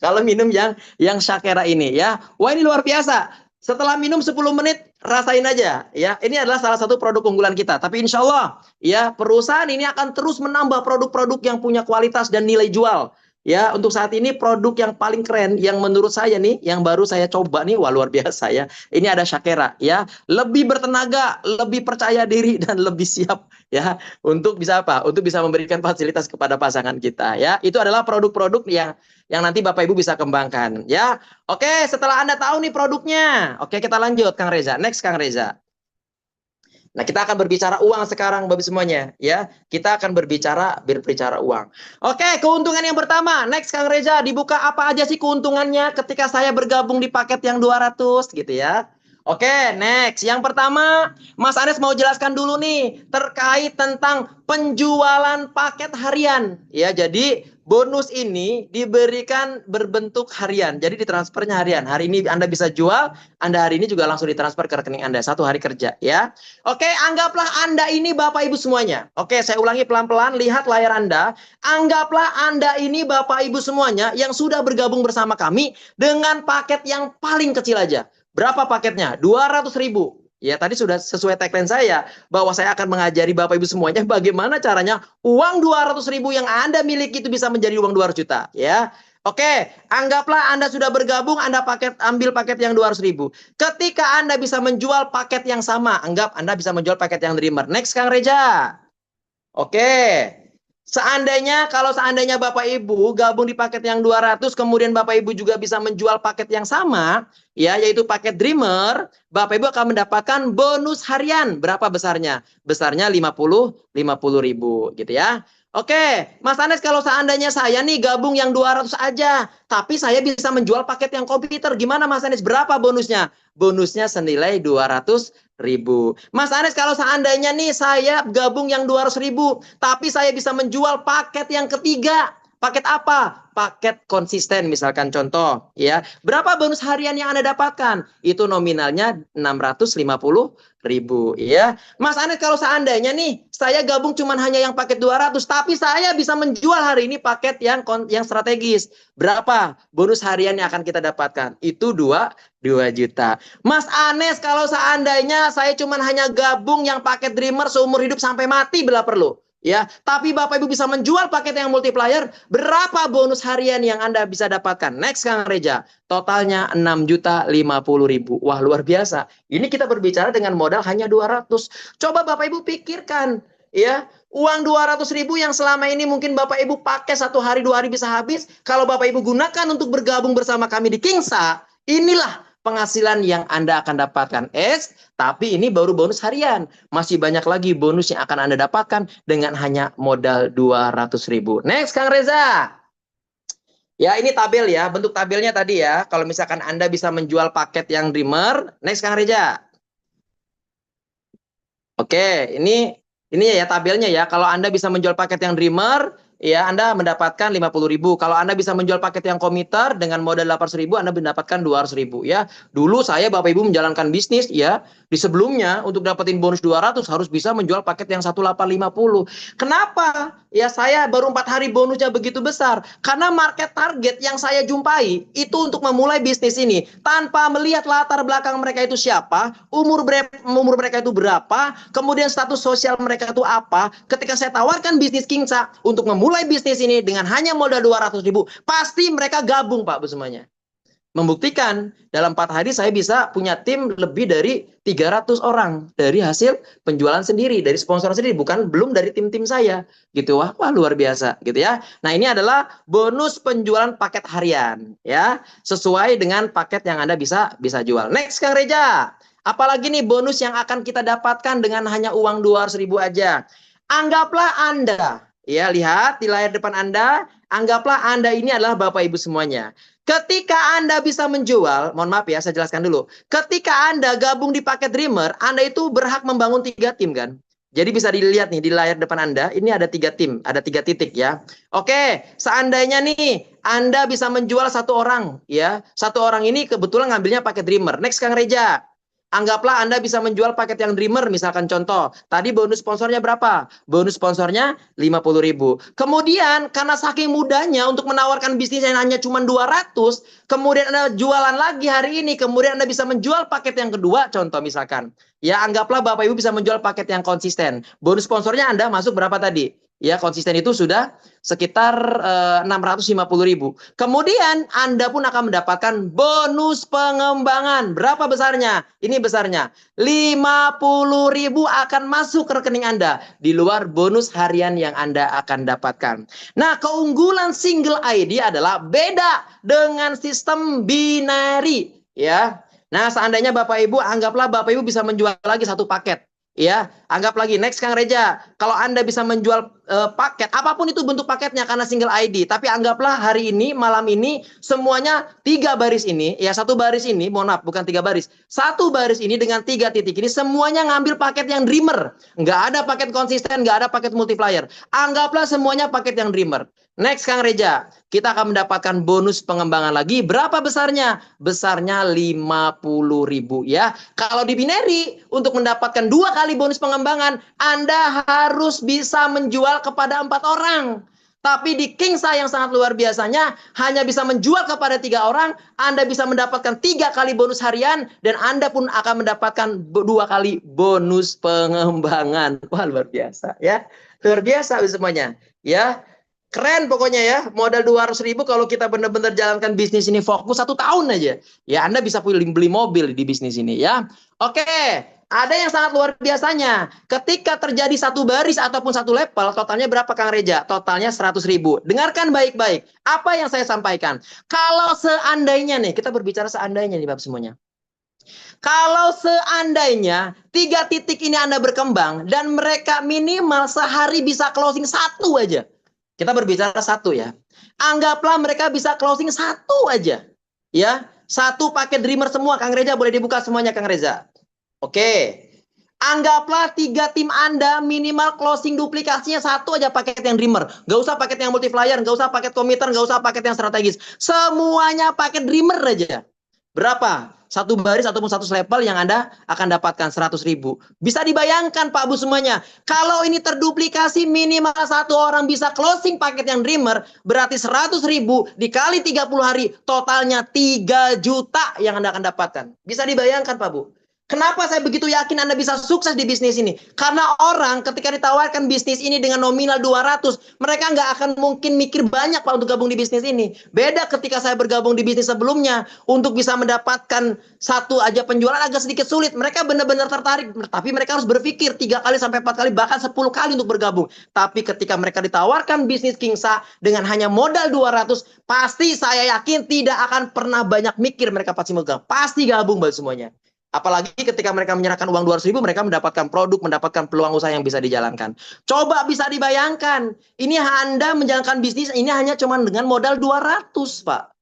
Kalau minum yang Sakera ini, ya. Wah, ini luar biasa. Setelah minum 10 menit, rasain aja, ya. Ini adalah salah satu produk unggulan kita. Tapi insya Allah, ya, perusahaan ini akan terus menambah produk-produk yang punya kualitas dan nilai jual. Ya, untuk saat ini produk yang paling keren yang menurut saya nih, yang baru saya coba nih, wah luar biasa ya. Ini ada Sakera, ya. Lebih bertenaga, lebih percaya diri dan lebih siap ya untuk bisa apa? Untuk bisa memberikan fasilitas kepada pasangan kita, ya. Itu adalah produk-produk yang nanti Bapak Ibu bisa kembangkan, ya. Oke, setelah Anda tahu nih produknya. Oke, kita lanjut Kang Reza. Next Kang Reza. Nah, kita akan berbicara uang sekarang, Bapak semuanya, ya. Kita akan berbicara uang. Oke, keuntungan yang pertama. Next, Kang Reza, dibuka apa aja sih keuntungannya ketika saya bergabung di paket yang 200 gitu ya. Oke, next. Yang pertama, Mas Anes mau jelaskan dulu nih terkait tentang penjualan paket harian. Ya, jadi bonus ini diberikan berbentuk harian. Jadi ditransfernya harian. Hari ini Anda bisa jual, Anda hari ini juga langsung ditransfer ke rekening Anda 1 hari kerja, ya. Oke, anggaplah Anda ini Bapak Ibu semuanya. Oke, saya ulangi pelan-pelan, lihat layar Anda. Anggaplah Anda ini Bapak Ibu semuanya yang sudah bergabung bersama kami dengan paket yang paling kecil aja. Berapa paketnya? 200.000. Ya, tadi sudah sesuai tagline saya bahwa saya akan mengajari Bapak Ibu semuanya bagaimana caranya uang 200.000 yang Anda miliki itu bisa menjadi uang 200 juta, ya. Oke, anggaplah Anda sudah bergabung, Anda ambil paket yang 200.000. Ketika Anda bisa menjual paket yang sama, anggap Anda bisa menjual paket yang Dreamer. Next, Kang Reja. Oke. Kalau seandainya Bapak Ibu gabung di paket yang 200, kemudian Bapak Ibu juga bisa menjual paket yang sama, ya, yaitu paket Dreamer, Bapak Ibu akan mendapatkan bonus harian. Berapa besarnya? Besarnya 50.000 gitu ya. Oke, Mas Anes, kalau seandainya saya nih gabung yang 200 aja, tapi saya bisa menjual paket yang komputer, gimana Mas Anes? Berapa bonusnya? Bonusnya senilai 200.000. Mas Anes, kalau seandainya nih saya gabung yang 200.000, tapi saya bisa menjual paket yang ketiga. Paket apa? Paket konsisten misalkan contoh, ya. Berapa bonus harian yang Anda dapatkan? Itu nominalnya 650.000, ya. Mas Anes, kalau seandainya nih saya gabung cuman hanya yang paket 200, tapi saya bisa menjual hari ini paket yang strategis. Berapa bonus harian yang akan kita dapatkan? Itu 2 juta. Mas Anes, kalau seandainya saya cuman hanya gabung yang paket Dreamer seumur hidup sampai mati bila perlu, ya, tapi Bapak Ibu bisa menjual paket yang multiplier, berapa bonus harian yang Anda bisa dapatkan? Next, Kang Reja, totalnya 6.050.000. Wah, luar biasa. Ini kita berbicara dengan modal hanya 200. Coba Bapak Ibu pikirkan, ya, uang 200.000 yang selama ini mungkin Bapak Ibu pakai 1 hari 2 hari bisa habis. Kalau Bapak Ibu gunakan untuk bergabung bersama kami di Kingsa, inilah penghasilan yang Anda akan dapatkan. Tapi ini baru bonus harian. Masih banyak lagi bonus yang akan Anda dapatkan dengan hanya modal 200.000. Next, Kang Reza. Ya, ini tabel ya. Bentuk tabelnya tadi ya. Kalau misalkan Anda bisa menjual paket yang Dreamer. Next, Kang Reza. Oke, ini ya tabelnya ya. Kalau Anda bisa menjual paket yang Dreamer, ya, Anda mendapatkan 50.000. Kalau Anda bisa menjual paket yang komuter dengan modal 800.000, Anda mendapatkan 200.000, ya. Dulu saya Bapak Ibu menjalankan bisnis, ya. Di sebelumnya untuk dapetin bonus 200 harus bisa menjual paket yang 1850. Kenapa? Ya, saya baru 4 hari bonusnya begitu besar. Karena market target yang saya jumpai itu untuk memulai bisnis ini tanpa melihat latar belakang mereka itu siapa, umur mereka itu berapa, kemudian status sosial mereka itu apa. Ketika saya tawarkan bisnis Kingsa untuk memulai bisnis ini dengan hanya modal 200.000, pasti mereka gabung, Pak, semuanya. Membuktikan dalam 4 hari saya bisa punya tim lebih dari 300 orang dari hasil penjualan sendiri, dari sponsor sendiri, belum dari tim-tim saya gitu. Wah, luar biasa gitu ya. Nah, ini adalah bonus penjualan paket harian, ya, sesuai dengan paket yang Anda bisa jual. Next, Kang Reja. Apalagi nih bonus yang akan kita dapatkan dengan hanya uang 200.000 aja. Anggaplah Anda, ya lihat di layar depan Anda, anggaplah Anda ini adalah Bapak Ibu semuanya. Ketika Anda bisa menjual, mohon maaf ya, saya jelaskan dulu. Ketika Anda gabung di paket Dreamer, Anda itu berhak membangun 3 tim kan? Jadi bisa dilihat nih di layar depan Anda, ini ada 3 tim, ada 3 titik ya. Oke, seandainya nih Anda bisa menjual 1 orang, ya. 1 orang ini kebetulan ngambilnya paket Dreamer. Next Kang Reja. Anggaplah Anda bisa menjual paket yang Dreamer, misalkan contoh. Tadi bonus sponsornya berapa? Bonus sponsornya 50.000. Kemudian karena saking mudahnya untuk menawarkan bisnis yang hanya cuma 200, kemudian Anda jualan lagi hari ini, kemudian Anda bisa menjual paket yang kedua, contoh misalkan. Ya, anggaplah Bapak Ibu bisa menjual paket yang konsisten. Bonus sponsornya Anda masuk berapa tadi? Ya, konsisten itu sudah sekitar 650.000. Kemudian Anda pun akan mendapatkan bonus pengembangan. Berapa besarnya? Ini besarnya. 50.000 akan masuk ke rekening Anda. Di luar bonus harian yang Anda akan dapatkan. Nah, keunggulan single ID adalah beda dengan sistem binary. Ya. Nah, seandainya Bapak Ibu, anggaplah Bapak Ibu bisa menjual lagi 1 paket. Ya, anggap lagi next Kang Reja. Kalau Anda bisa menjual paket, apapun itu bentuk paketnya karena single ID, tapi anggaplah hari ini, malam ini semuanya 3 baris ini, ya 1 baris ini, mohon maaf bukan 3 baris. 1 baris ini dengan 3 titik ini semuanya ngambil paket yang Dreamer. Nggak ada paket konsisten, nggak ada paket multiplier. Anggaplah semuanya paket yang Dreamer. Next Kang Reja, kita akan mendapatkan bonus pengembangan lagi. Berapa besarnya? Besarnya 50.000 ya. Kalau di binary untuk mendapatkan 2 kali bonus pengembangan, Anda harus bisa menjual kepada 4 orang. Tapi di Kingsa yang sangat luar biasanya, hanya bisa menjual kepada 3 orang, Anda bisa mendapatkan 3 kali bonus harian, dan Anda pun akan mendapatkan 2 kali bonus pengembangan. Wah, luar biasa ya. Luar biasa semuanya. Ya, keren pokoknya ya, modal 200.000 kalau kita benar-benar jalankan bisnis ini fokus 1 tahun aja. Ya, Anda bisa beli mobil di bisnis ini ya. Oke, ada yang sangat luar biasanya. Ketika terjadi 1 baris ataupun 1 level, totalnya berapa Kang Reja? Totalnya 100.000. Dengarkan baik-baik. Apa yang saya sampaikan? Kalau seandainya nih, kita berbicara seandainya nih Bapak semuanya. Kalau seandainya 3 titik ini Anda berkembang dan mereka minimal sehari bisa closing 1 aja. Kita berbicara 1 ya. Anggaplah mereka bisa closing 1 aja. Ya, 1 paket Dreamer semua. Kang Reza boleh dibuka semuanya Kang Reza. Oke. Anggaplah 3 tim Anda minimal closing duplikasinya 1 aja paket yang Dreamer. Gak usah paket yang multiplier, gak usah paket committer, gak usah paket yang strategis. Semuanya paket Dreamer aja. Berapa? 1 baris ataupun 1 level yang Anda akan dapatkan 100.000. Bisa dibayangkan Pak Bu semuanya. Kalau ini terduplikasi minimal 1 orang bisa closing paket yang Dreamer, berarti 100.000 dikali 30 hari, totalnya 3 juta yang Anda akan dapatkan. Bisa dibayangkan Pak Bu. Kenapa saya begitu yakin Anda bisa sukses di bisnis ini? Karena orang ketika ditawarkan bisnis ini dengan nominal 200, mereka nggak akan mungkin mikir banyak Pak untuk gabung di bisnis ini. Beda ketika saya bergabung di bisnis sebelumnya, untuk bisa mendapatkan 1 aja penjualan agak sedikit sulit. Mereka benar-benar tertarik, tapi mereka harus berpikir 3 kali sampai 4 kali, bahkan 10 kali untuk bergabung. Tapi ketika mereka ditawarkan bisnis Kingsa dengan hanya modal 200, pasti saya yakin tidak akan pernah banyak mikir, mereka pasti megang. Pasti gabung Pak semuanya. Apalagi ketika mereka menyerahkan uang 200.000, mereka mendapatkan produk, mendapatkan peluang usaha yang bisa dijalankan. Coba bisa dibayangkan, ini Anda menjalankan bisnis ini hanya cuma dengan modal 200, Pak.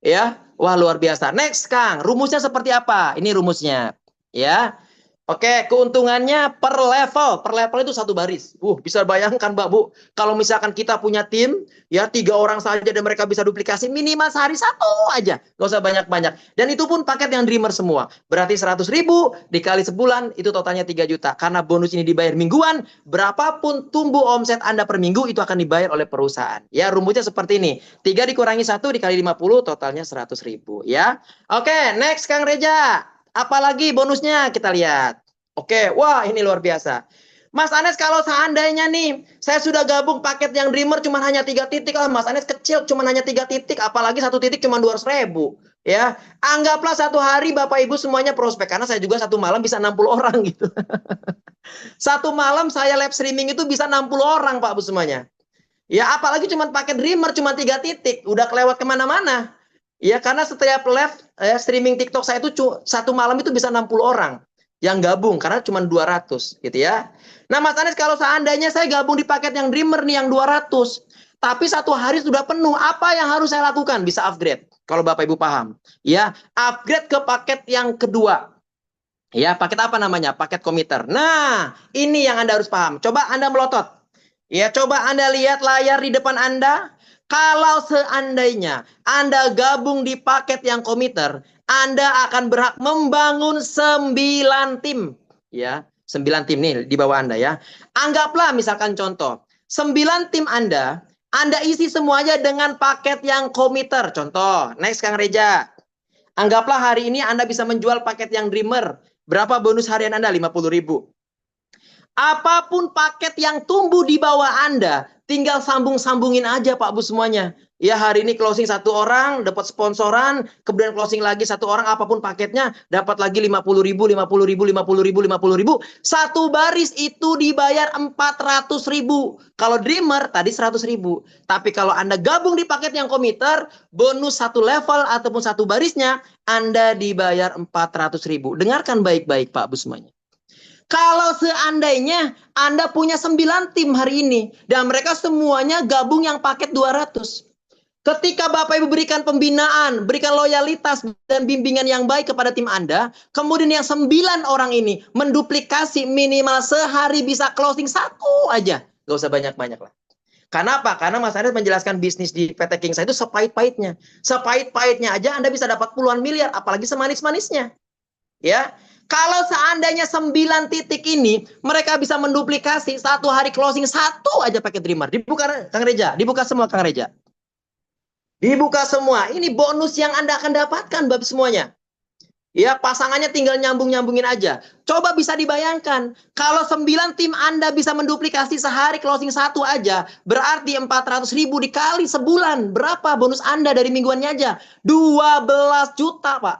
Ya, wah luar biasa. Next, Kang, rumusnya seperti apa? Ini rumusnya, ya. Oke, keuntungannya per level. Per level itu 1 baris. Bisa bayangkan Mbak Bu, kalau misalkan kita punya tim, ya 3 orang saja dan mereka bisa duplikasi, minimal sehari 1 aja. Gak usah banyak-banyak. Dan itu pun paket yang Dreamer semua. Berarti 100.000 dikali sebulan, itu totalnya 3 juta. Karena bonus ini dibayar mingguan, berapapun tumbuh omset Anda per minggu, itu akan dibayar oleh perusahaan. Ya, rumusnya seperti ini. 3 dikurangi 1 dikali 50, totalnya 100.000. Ya. Oke, next Kang Reja. Apalagi bonusnya kita lihat. Oke, wah ini luar biasa. Mas Anes, kalau seandainya nih saya sudah gabung paket yang Dreamer cuma hanya 3 titik lah, Mas Anes kecil cuma hanya 3 titik, apalagi 1 titik cuma 200.000. Ya, anggaplah 1 hari Bapak Ibu semuanya prospek, karena saya juga 1 malam bisa 60 orang gitu. 1 malam saya live streaming itu bisa 60 orang Pak Bu semuanya. Ya, apalagi cuma paket Dreamer cuma 3 titik, udah kelewat kemana-mana. Ya, karena setiap live streaming TikTok saya itu satu malam itu bisa 60 orang yang gabung karena cuma 200 gitu ya. Nah, Mas Anies, kalau seandainya saya gabung di paket yang Dreamer nih yang 200, tapi satu hari sudah penuh, apa yang harus saya lakukan? Bisa upgrade. Kalau Bapak Ibu paham, ya, upgrade ke paket yang kedua. Ya, paket apa namanya? Paket komiter. Nah, ini yang Anda harus paham. Coba Anda melotot. Ya, coba Anda lihat layar di depan Anda. Kalau seandainya Anda gabung di paket yang komiter, Anda akan berhak membangun 9 tim. Ya, 9 tim nih di bawah Anda ya. Anggaplah misalkan contoh, 9 tim Anda isi semuanya dengan paket yang komiter. Contoh, next Kang Reja. Anggaplah hari ini Anda bisa menjual paket yang Dreamer. Berapa bonus harian Anda? 50.000. Apapun paket yang tumbuh di bawah Anda, tinggal sambung-sambungin aja Pak Bu semuanya. Ya, hari ini closing satu orang, dapat sponsoran, kemudian closing lagi satu orang, apapun paketnya, dapat lagi 50.000, 50.000, 50.000, 50.000. Satu baris itu dibayar 400.000. Kalau Dreamer tadi 100.000. Tapi kalau Anda gabung di paket yang komiter, bonus satu level ataupun satu barisnya, Anda dibayar 400.000. Dengarkan baik-baik Pak Bu semuanya. Kalau seandainya Anda punya 9 tim hari ini dan mereka semuanya gabung yang paket 200. Ketika Bapak Ibu berikan pembinaan, berikan loyalitas dan bimbingan yang baik kepada tim Anda, kemudian yang 9 orang ini menduplikasi minimal sehari bisa closing satu aja. Gak usah banyak-banyak lah. Karena apa? Karena Mas Anies menjelaskan bisnis di PT Kingsa itu sepahit-pahitnya. Sepahit-pahitnya aja Anda bisa dapat puluhan miliar, apalagi semanis-manisnya. Ya. Kalau seandainya 9 titik ini mereka bisa menduplikasi satu hari closing satu aja pakai Dreamer. Dibuka Kang Reja, dibuka semua Kang Reja. Dibuka semua. Ini bonus yang Anda akan dapatkan Bapak semuanya. Ya, pasangannya tinggal nyambung-nyambungin aja. Coba bisa dibayangkan, kalau 9 tim Anda bisa menduplikasi sehari closing satu aja, berarti 400.000 dikali sebulan. Berapa bonus Anda dari mingguannya aja? 12 juta, Pak.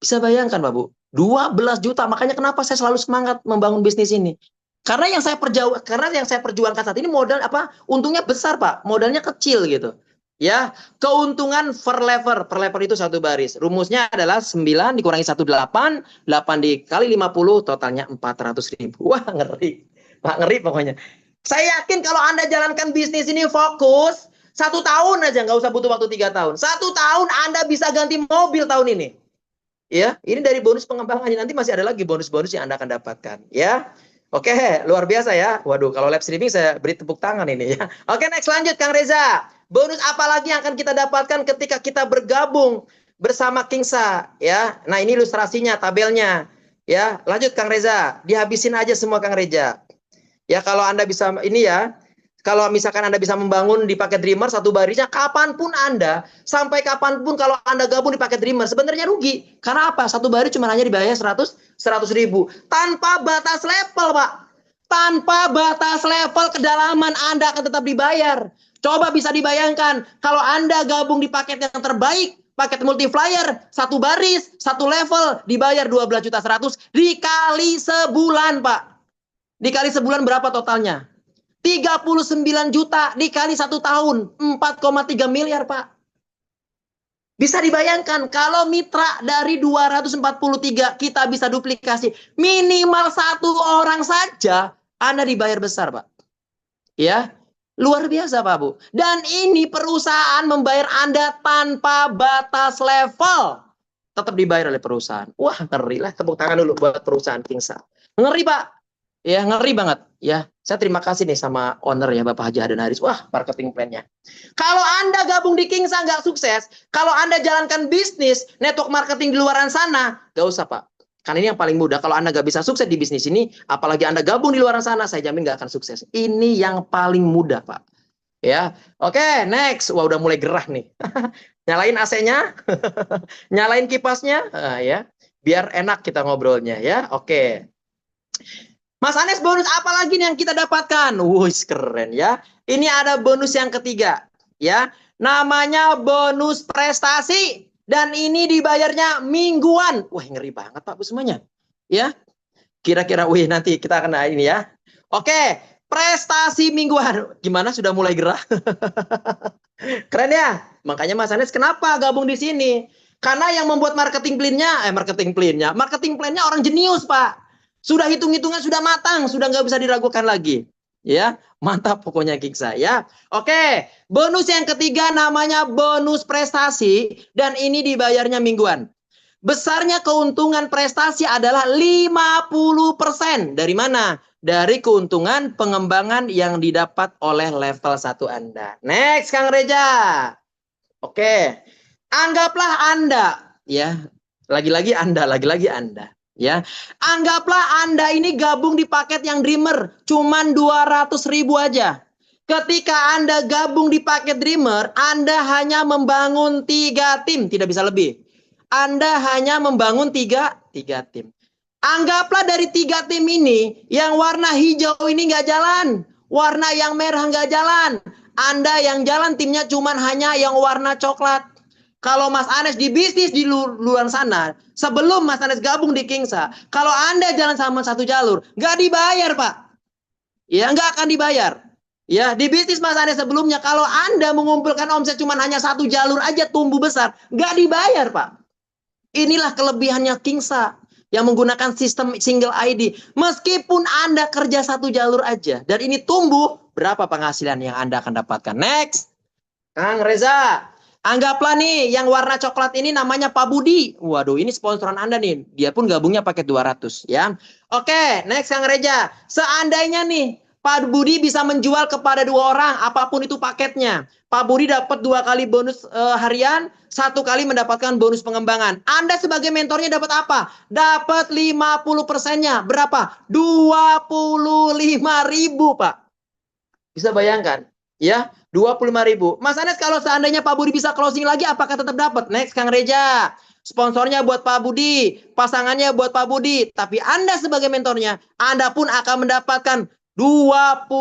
Bisa bayangkan, Pak Bu? 12 juta. Makanya kenapa saya selalu semangat membangun bisnis ini. Karena yang saya perjuangkan saat ini modal apa? Untungnya besar, Pak. Modalnya kecil gitu. Ya, keuntungan per lever itu satu baris. Rumusnya adalah 9 dikurangi 18, 8 dikali 50, totalnya 400.000. Wah, ngeri. Pak, ngeri pokoknya. Saya yakin kalau Anda jalankan bisnis ini fokus, 1 tahun aja, nggak usah butuh waktu 3 tahun. 1 tahun Anda bisa ganti mobil tahun ini. Ya, ini dari bonus pengembangannya. Nanti masih ada lagi bonus-bonus yang Anda akan dapatkan. Ya, oke, luar biasa ya. Waduh, kalau live streaming saya beri tepuk tangan ini ya. Oke, next lanjut Kang Reza. Bonus apa lagi yang akan kita dapatkan ketika kita bergabung bersama Kingsa ya. Nah, ini ilustrasinya, tabelnya. Ya, lanjut Kang Reza. Dihabisin aja semua Kang Reza. Ya, kalau Anda bisa ini ya. Kalau misalkan Anda bisa membangun di paket Dreamer satu barisnya, kapanpun Anda, sampai kapanpun kalau Anda gabung di paket Dreamer, sebenarnya rugi. Karena apa? Satu baris cuma hanya dibayar 100.000. Tanpa batas level, Pak. Tanpa batas level kedalaman Anda akan tetap dibayar. Coba bisa dibayangkan, kalau Anda gabung di paket yang terbaik, paket multiplier, satu baris, satu level, dibayar 12.100.000 dikali sebulan, Pak. Dikali sebulan berapa totalnya? 39 juta dikali 1 tahun, 4,3 miliar, Pak. Bisa dibayangkan kalau mitra dari 243 kita bisa duplikasi minimal 1 orang saja, Anda dibayar besar, Pak. Ya, luar biasa, Pak Bu. Dan ini perusahaan membayar Anda tanpa batas level. Tetap dibayar oleh perusahaan. Wah, ngeri lah. Tepuk tangan dulu buat perusahaan Kingsa. Ngeri, Pak. Ya, ngeri banget. Ya, saya terima kasih nih sama owner ya, Bapak Haji Aden Haris. Wah, marketing plan-nya. Kalau Anda gabung di Kingsa nggak sukses, kalau Anda jalankan bisnis, network marketing di luaran sana, nggak usah, Pak. Karena ini yang paling mudah. Kalau Anda nggak bisa sukses di bisnis ini, apalagi Anda gabung di luaran sana, saya jamin nggak akan sukses. Ini yang paling mudah, Pak. Ya, oke, next. Wah, udah mulai gerah nih. Nyalain AC-nya, nyalain kipasnya, ya, biar enak kita ngobrolnya, ya. Oke. Mas Anies, bonus apa lagi nih yang kita dapatkan? Wuh, keren ya. Ini ada bonus yang ketiga, ya. Namanya bonus prestasi. Dan ini dibayarnya mingguan. Wah, ngeri banget Pak Bu semuanya. Ya. Kira-kira, wih, nanti kita akan ini ya. Oke, prestasi mingguan. Gimana, sudah mulai gerah? Keren ya? Makanya Mas Anies kenapa gabung di sini? Karena yang membuat marketing plan-nya orang jenius, Pak. Sudah hitung-hitungan sudah matang, sudah nggak bisa diragukan lagi. Ya, mantap pokoknya Kingsa ya. Oke, bonus yang ketiga namanya bonus prestasi dan ini dibayarnya mingguan. Besarnya keuntungan prestasi adalah 50%. Dari mana? Dari keuntungan pengembangan yang didapat oleh level 1 Anda. Next, Kang Reja. Oke. Anggaplah Anda, ya. Lagi-lagi Anda, ya. Anggaplah Anda ini gabung di paket yang Dreamer, cuman 200.000 aja. Ketika Anda gabung di paket Dreamer, Anda hanya membangun 3 tim, tidak bisa lebih. Anda hanya membangun tiga tim. Anggaplah dari 3 tim ini, yang warna hijau ini nggak jalan. Warna yang merah nggak jalan. Anda yang jalan timnya cuman hanya yang warna coklat. Kalau Mas Anes di bisnis di luar sana, sebelum Mas Anes gabung di Kingsa, kalau Anda jalan sama satu jalur, nggak dibayar, Pak. Ya, nggak akan dibayar. Ya, di bisnis Mas Anes sebelumnya, kalau Anda mengumpulkan omset cuma hanya satu jalur aja tumbuh besar, nggak dibayar, Pak. Inilah kelebihannya Kingsa yang menggunakan sistem single ID. Meskipun Anda kerja satu jalur aja, dan ini tumbuh, berapa penghasilan yang Anda akan dapatkan? Next, Kang Reza. Anggaplah nih, yang warna coklat ini namanya Pak Budi. Waduh, ini sponsoran Anda nih. Dia pun gabungnya pakai 200 ya. Oke, next Kang Reza. Seandainya nih, Pak Budi bisa menjual kepada 2 orang, apapun itu paketnya. Pak Budi dapat 2 kali bonus harian, 1 kali mendapatkan bonus pengembangan. Anda sebagai mentornya dapat apa? Dapat 50%-nya. Berapa? 25.000, Pak. Bisa bayangkan? Ya, 25.000. Mas Anes, kalau seandainya Pak Budi bisa closing lagi, apakah tetap dapat? Next, Kang Reja. Sponsornya buat Pak Budi, pasangannya buat Pak Budi. Tapi Anda sebagai mentornya, Anda pun akan mendapatkan 25.000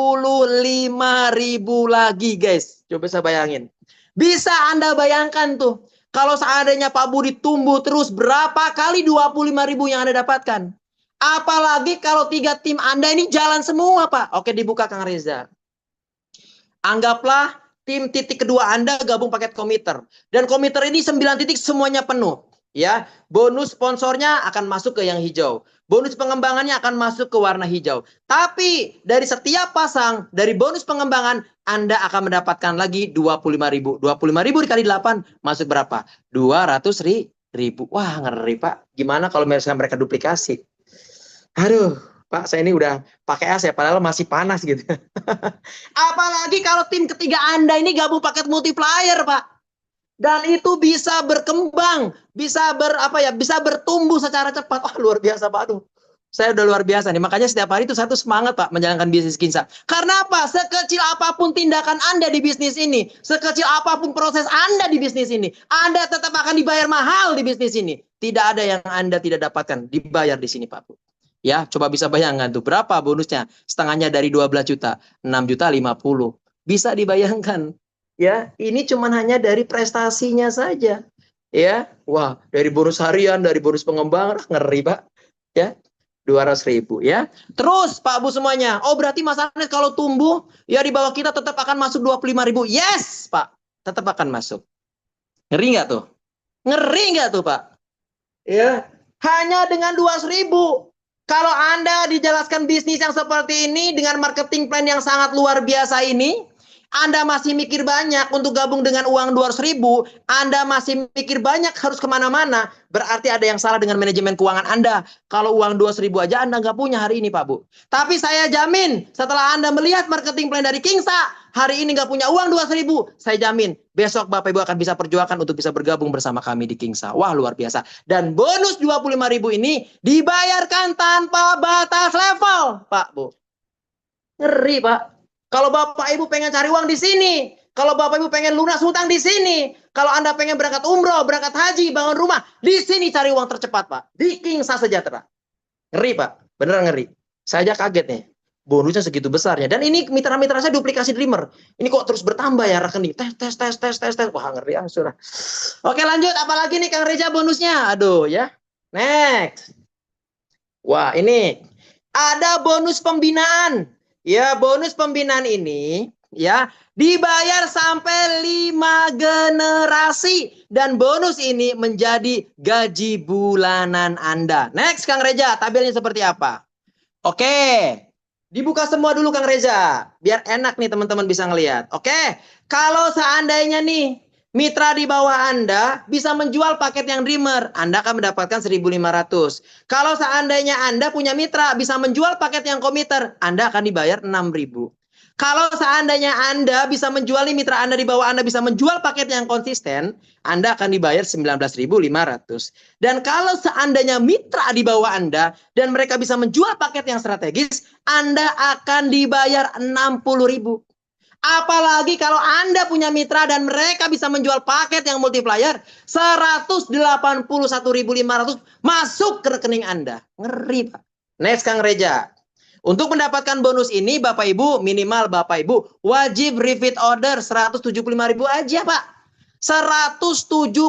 lagi, guys. Coba saya bayangin. Bisa Anda bayangkan tuh, kalau seandainya Pak Budi tumbuh terus, berapa kali 25.000 yang Anda dapatkan? Apalagi kalau 3 tim Anda ini jalan semua, Pak. Oke, dibuka Kang Reza. Anggaplah tim titik kedua Anda gabung paket komiter. Dan komiter ini 9 titik semuanya penuh. Ya, bonus sponsornya akan masuk ke yang hijau. Bonus pengembangannya akan masuk ke warna hijau. Tapi dari setiap pasang, dari bonus pengembangan, Anda akan mendapatkan lagi 25.000. 25.000 dikali 8, masuk berapa? 200.000. Wah, ngeri, Pak. Gimana kalau misalnya mereka duplikasi? Aduh, Pak, saya ini udah pakai AC, padahal masih panas gitu. Apalagi kalau tim ketiga Anda ini gabung paket multiplier, Pak. Dan itu bisa berkembang, bisa bisa bertumbuh secara cepat. Oh, luar biasa, Pak. Aduh, saya udah luar biasa nih. Makanya setiap hari itu satu semangat, Pak, menjalankan bisnis Kingsa. Karena apa? Sekecil apapun tindakan Anda di bisnis ini, sekecil apapun proses Anda di bisnis ini, Anda tetap akan dibayar mahal di bisnis ini. Tidak ada yang Anda tidak dapatkan, dibayar di sini, Pak Bu. Ya, coba bisa bayangkan tuh berapa bonusnya? Setengahnya dari 12 juta, 6 juta 50. Bisa dibayangkan. Ya, ini cuman hanya dari prestasinya saja. Ya, wah, dari bonus harian, dari bonus pengembangan, ngeri, Pak. Ya, 200.000 ya. Terus Pak Bu semuanya. Oh, berarti Mas Anes kalau tumbuh ya di bawah kita tetap akan masuk 25.000. Yes, Pak. Tetap akan masuk. Ngeri nggak tuh? Ngeri nggak tuh, Pak? Ya, hanya dengan 200.000. Kalau Anda dijelaskan bisnis yang seperti ini dengan marketing plan yang sangat luar biasa ini, Anda masih mikir banyak untuk gabung dengan uang 200.000, Anda masih mikir banyak harus kemana-mana, berarti ada yang salah dengan manajemen keuangan Anda. Kalau uang 200.000 aja Anda nggak punya hari ini, Pak Bu. Tapi saya jamin, setelah Anda melihat marketing plan dari Kingsa, hari ini nggak punya uang 200.000, saya jamin besok Bapak Ibu akan bisa perjuangkan untuk bisa bergabung bersama kami di Kingsa. Wah, luar biasa. Dan bonus 25.000 ini dibayarkan tanpa batas level, Pak Bu. Ngeri, Pak. Kalau Bapak Ibu pengen cari uang di sini, kalau Bapak Ibu pengen lunas hutang di sini, kalau Anda pengen berangkat umroh, berangkat haji, bangun rumah, di sini cari uang tercepat, Pak. Di Kingsa Sejahtera. Ngeri, Pak. Beneran ngeri. Saya aja kaget nih. Bonusnya segitu besarnya. Dan ini mitra-mitra saya duplikasi Dreamer. Ini kok terus bertambah ya rekening. Tes. Wah, ngeri ya, sudah. Oke, lanjut. Apalagi nih Kang Reja bonusnya? Aduh, ya. Next. Wah, ini ada bonus pembinaan. Ya, bonus pembinaan ini ya, dibayar sampai 5 generasi dan bonus ini menjadi gaji bulanan Anda. Next Kang Reza, tabelnya seperti apa? Oke. Dibuka semua dulu Kang Reza, biar enak nih teman-teman bisa ngelihat. Oke. Kalau seandainya nih mitra di bawah Anda bisa menjual paket yang Dreamer, Anda akan mendapatkan 1.500. Kalau seandainya Anda punya mitra bisa menjual paket yang Komiter, Anda akan dibayar 6.000. Kalau seandainya Anda bisa menjual nih mitra Anda di bawah Anda bisa menjual paket yang konsisten, Anda akan dibayar 19.500. Dan kalau seandainya mitra di bawah Anda dan mereka bisa menjual paket yang strategis, Anda akan dibayar 60.000. Apalagi kalau Anda punya mitra dan mereka bisa menjual paket yang multiplier 181.500 masuk ke rekening Anda. Ngeri, Pak. Next Kang Reja. Untuk mendapatkan bonus ini Bapak Ibu minimal Bapak Ibu wajib repeat order 175.000 aja, Pak. 175.000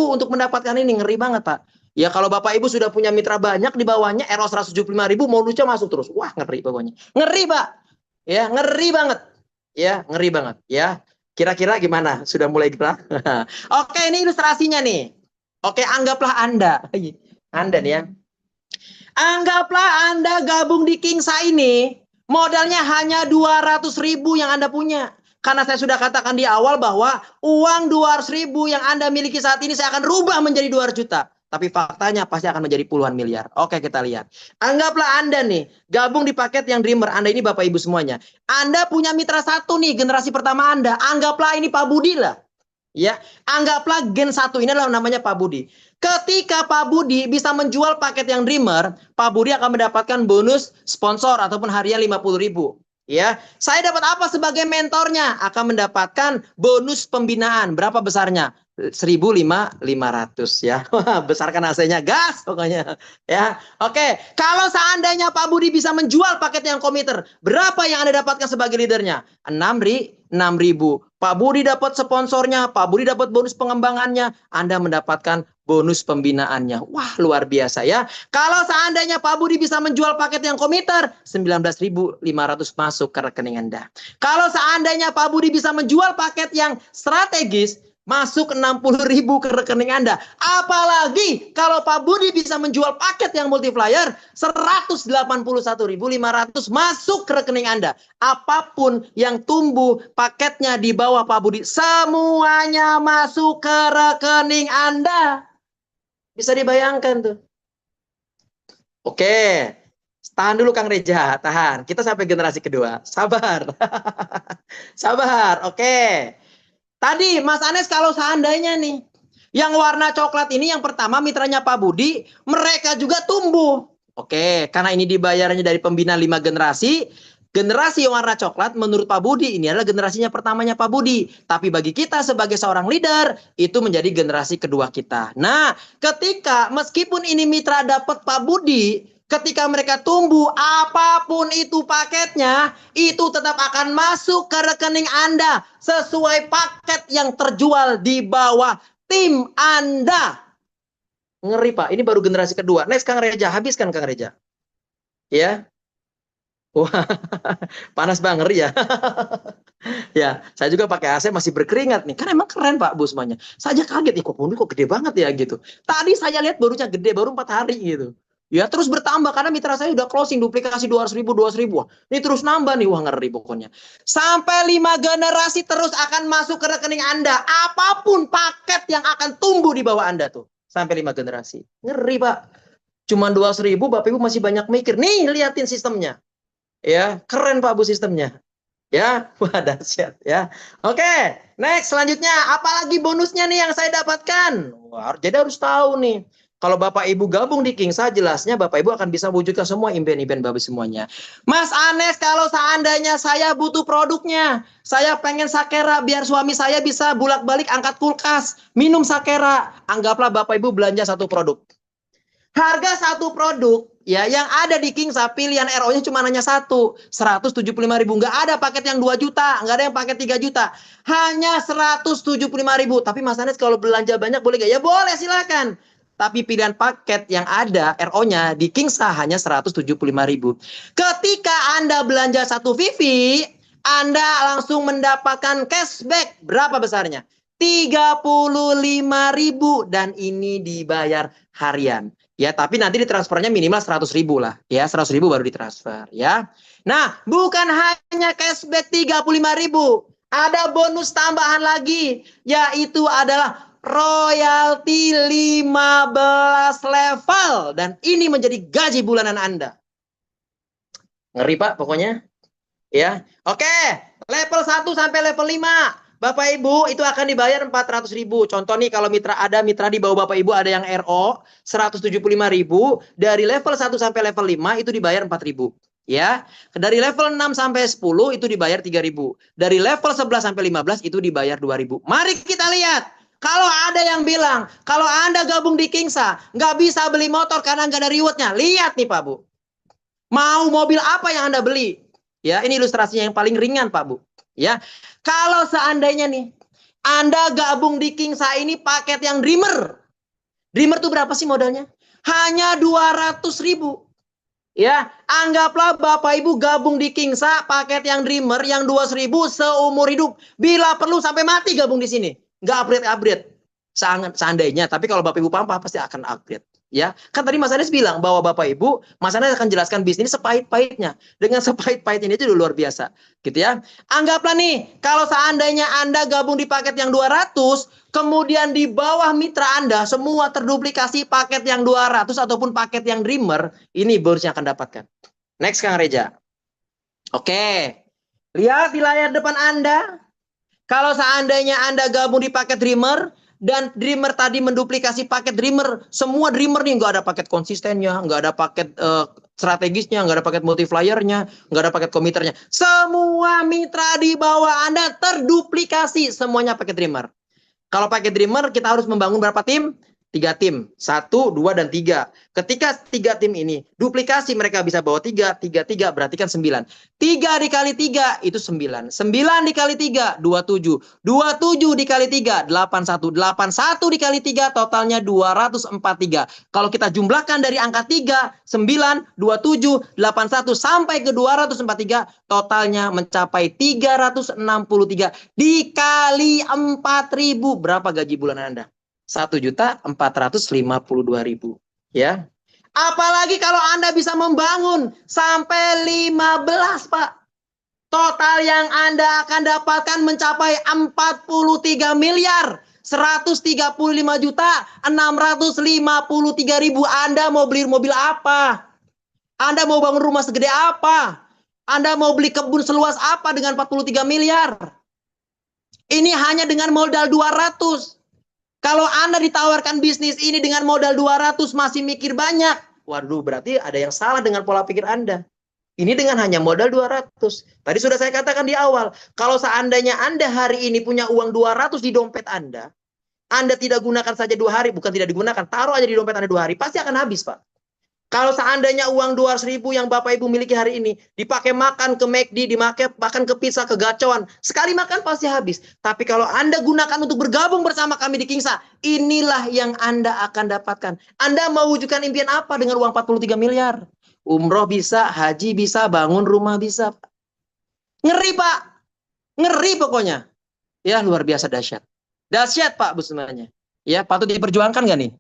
untuk mendapatkan ini, ngeri banget, Pak. Ya kalau Bapak Ibu sudah punya mitra banyak di bawahnya RO 175.000 modusnya masuk terus. Wah, ngeri pokoknya. Ngeri, Pak. Ya, ngeri banget. Ya, ngeri banget ya. Kira-kira gimana? Sudah mulai gerak? Oke, ini ilustrasinya nih. Oke, anggaplah Anda nih ya. Anggaplah Anda gabung di Kingsa ini, modalnya hanya 200.000 yang Anda punya. Karena saya sudah katakan di awal bahwa uang 200.000 yang Anda miliki saat ini saya akan rubah menjadi 200 juta. Tapi faktanya pasti akan menjadi puluhan miliar. Oke, kita lihat. Anggaplah Anda nih, gabung di paket yang Dreamer. Anda ini Bapak Ibu semuanya. Anda punya mitra satu nih, generasi pertama Anda. Anggaplah ini Pak Budi lah. Ya, anggaplah gen 1 ini adalah namanya Pak Budi. Ketika Pak Budi bisa menjual paket yang Dreamer, Pak Budi akan mendapatkan bonus sponsor ataupun harian 50.000. Ya, saya dapat apa sebagai mentornya? Akan mendapatkan bonus pembinaan. Berapa besarnya? 1.500 ya. Besarkan AC-nya, gas pokoknya. Ya. Oke, kalau seandainya Pak Budi bisa menjual paket yang komiter, berapa yang Anda dapatkan sebagai leadernya? 6.000. Pak Budi dapat sponsornya, Pak Budi dapat bonus pengembangannya, Anda mendapatkan bonus pembinaannya. Wah, luar biasa ya. Kalau seandainya Pak Budi bisa menjual paket yang komiter, 19.500 masuk ke rekening Anda. Kalau seandainya Pak Budi bisa menjual paket yang strategis, masuk 60.000 ke rekening Anda. Apalagi kalau Pak Budi bisa menjual paket yang multiplier 181.500 masuk ke rekening Anda. Apapun yang tumbuh paketnya di bawah Pak Budi, semuanya masuk ke rekening Anda. Bisa dibayangkan tuh. Oke. Tahan dulu Kang Reja, tahan. Kita sampai generasi kedua. Sabar. Sabar. Oke. Tadi Mas Anes kalau seandainya nih, yang warna coklat ini yang pertama mitranya Pak Budi, mereka juga tumbuh. Oke, karena ini dibayarnya dari pembina 5 generasi, generasi yang warna coklat menurut Pak Budi ini adalah generasinya pertamanya Pak Budi. Tapi bagi kita sebagai seorang leader, itu menjadi generasi kedua kita. Nah, ketika meskipun ini mitra dapat Pak Budi, ketika mereka tumbuh, apapun itu paketnya, itu tetap akan masuk ke rekening Anda sesuai paket yang terjual di bawah tim Anda. Ngeri Pak, ini baru generasi kedua. Next Kang Reja, habiskan Kang Reja. Ya. Wah, panas banget ya. Ya, saya juga pakai AC masih berkeringat nih. Kan emang keren Pak Bu semuanya. Saya kaget, kok Bunda kok gede banget ya gitu. Tadi saya lihat barunya gede, baru 4 hari gitu. Ya terus bertambah karena mitra saya udah closing duplikasi 200.000. Wah, ini terus nambah nih, wah ngeri pokoknya. Sampai 5 generasi terus akan masuk ke rekening Anda. Apapun paket yang akan tumbuh di bawah Anda tuh. Sampai 5 generasi. Ngeri Pak. Cuman 200.000 Bapak Ibu masih banyak mikir. Nih liatin sistemnya. Ya, keren Pak Bu sistemnya. Ya, wah dahsyat ya. Oke, next selanjutnya apalagi bonusnya nih yang saya dapatkan? Wah, jadi harus tahu nih. Kalau Bapak Ibu gabung di Kingsa, jelasnya Bapak Ibu akan bisa wujudkan semua impian-impian Bapak semuanya. Mas Anes, kalau seandainya saya butuh produknya, saya pengen Sakera biar suami saya bisa bolak-balik angkat kulkas, minum Sakera. Anggaplah Bapak Ibu belanja satu produk. Harga satu produk ya yang ada di Kingsa pilihan RO-nya cuma hanya satu, 175.000. Nggak ada paket yang 2 juta, nggak ada yang paket 3 juta. Hanya 175.000. Tapi Mas Anes kalau belanja banyak boleh nggak? Ya boleh, silakan. Tapi pilihan paket yang ada RO-nya di Kingsa hanya 175.000. Ketika Anda belanja satu Vivi, Anda langsung mendapatkan cashback. Berapa besarnya? 35.000 dan ini dibayar harian. Ya, tapi nanti ditransfernya minimal 100.000 lah. Ya, 100.000 baru ditransfer. Ya. Nah, bukan hanya cashback 35.000. Ada bonus tambahan lagi. Yaitu adalah royalti 15 level. Dan ini menjadi gaji bulanan Anda. Ngeri Pak pokoknya. Ya. Oke. Level 1 sampai level 5. Bapak Ibu itu akan dibayar 400.000. Contoh nih kalau ada mitra di bawah Bapak Ibu ada yang RO 175.000, dari level 1 sampai level 5 itu dibayar 4.000. Ya. Dari level 6 sampai 10 itu dibayar 3.000. Dari level 11 sampai 15 itu dibayar 2.000. Mari kita lihat. Kalau ada yang bilang, kalau Anda gabung di Kingsa, nggak bisa beli motor karena nggak ada rewardnya. Lihat nih Pak Bu. Mau mobil apa yang Anda beli? Ya, ini ilustrasinya yang paling ringan Pak Bu. Ya, kalau seandainya nih Anda gabung di Kingsa ini paket yang Dreamer. Dreamer tuh berapa sih modalnya? Hanya 200.000. Ya, anggaplah Bapak Ibu gabung di Kingsa paket yang Dreamer yang 200.000 seumur hidup. Bila perlu sampai mati gabung di sini. Nggak upgrade-upgrade. Seandainya, tapi kalau Bapak Ibu paham pasti akan upgrade. Ya, kan tadi Mas Anies bilang bahwa Bapak Ibu, Mas Anies akan jelaskan bisnis sepahit-pahitnya. Dengan sepahit-pahitnya itu luar biasa, gitu ya. Anggaplah nih, kalau seandainya Anda gabung di paket yang 200, kemudian di bawah mitra Anda semua terduplikasi paket yang 200 ataupun paket yang Dreamer, ini bonus yang akan dapatkan. Next Kang Reja. Oke. Lihat di layar depan Anda. Kalau seandainya Anda gabung di paket Dreamer, dan Dreamer tadi menduplikasi paket Dreamer, semua Dreamer nih nggak ada paket konsistennya, nggak ada paket strategisnya, nggak ada paket multipliernya, nggak ada paket komiternya. Semua mitra di bawah Anda terduplikasi, semuanya paket Dreamer. Kalau paket Dreamer kita harus membangun berapa tim? 3 tim, 1, 2, dan 3. Ketika 3 tim ini duplikasi mereka bisa bawa 3, 3, berarti kan 9. 3 dikali 3 itu 9. 9 dikali 3, 27. 27 dikali 3, 81. 81 dikali 3 totalnya 243. Kalau kita jumlahkan dari angka 3, 9, 27, 81 sampai ke 243, totalnya mencapai 363 dikali 4.000. Berapa gaji bulanan Anda? 1.452.000 ya. Apalagi kalau Anda bisa membangun sampai 15 Pak. Total yang Anda akan dapatkan mencapai 43 miliar 135.653.000. Anda mau beli mobil apa? Anda mau bangun rumah segede apa? Anda mau beli kebun seluas apa dengan 43 miliar? Ini hanya dengan modal 200. Kalau Anda ditawarkan bisnis ini dengan modal 200 masih mikir banyak. Waduh, berarti ada yang salah dengan pola pikir Anda. Ini dengan hanya modal 200. Tadi sudah saya katakan di awal. Kalau seandainya Anda hari ini punya uang 200 di dompet Anda tidak gunakan saja 2 hari. Bukan tidak digunakan, taruh aja di dompet Anda 2 hari. Pasti akan habis, Pak. Kalau seandainya uang 200.000 yang Bapak Ibu miliki hari ini dipakai makan ke McD, dipakai makan ke pizza, ke gacoan, sekali makan pasti habis. Tapi kalau Anda gunakan untuk bergabung bersama kami di Kingsa, inilah yang Anda akan dapatkan. Anda mau wujudkan impian apa dengan uang 43 miliar? Umroh bisa, haji bisa, bangun rumah bisa. Ngeri Pak, ngeri pokoknya. Ya luar biasa dahsyat. Dahsyat Pak Bu semuanya. Ya patut diperjuangkan nggak nih?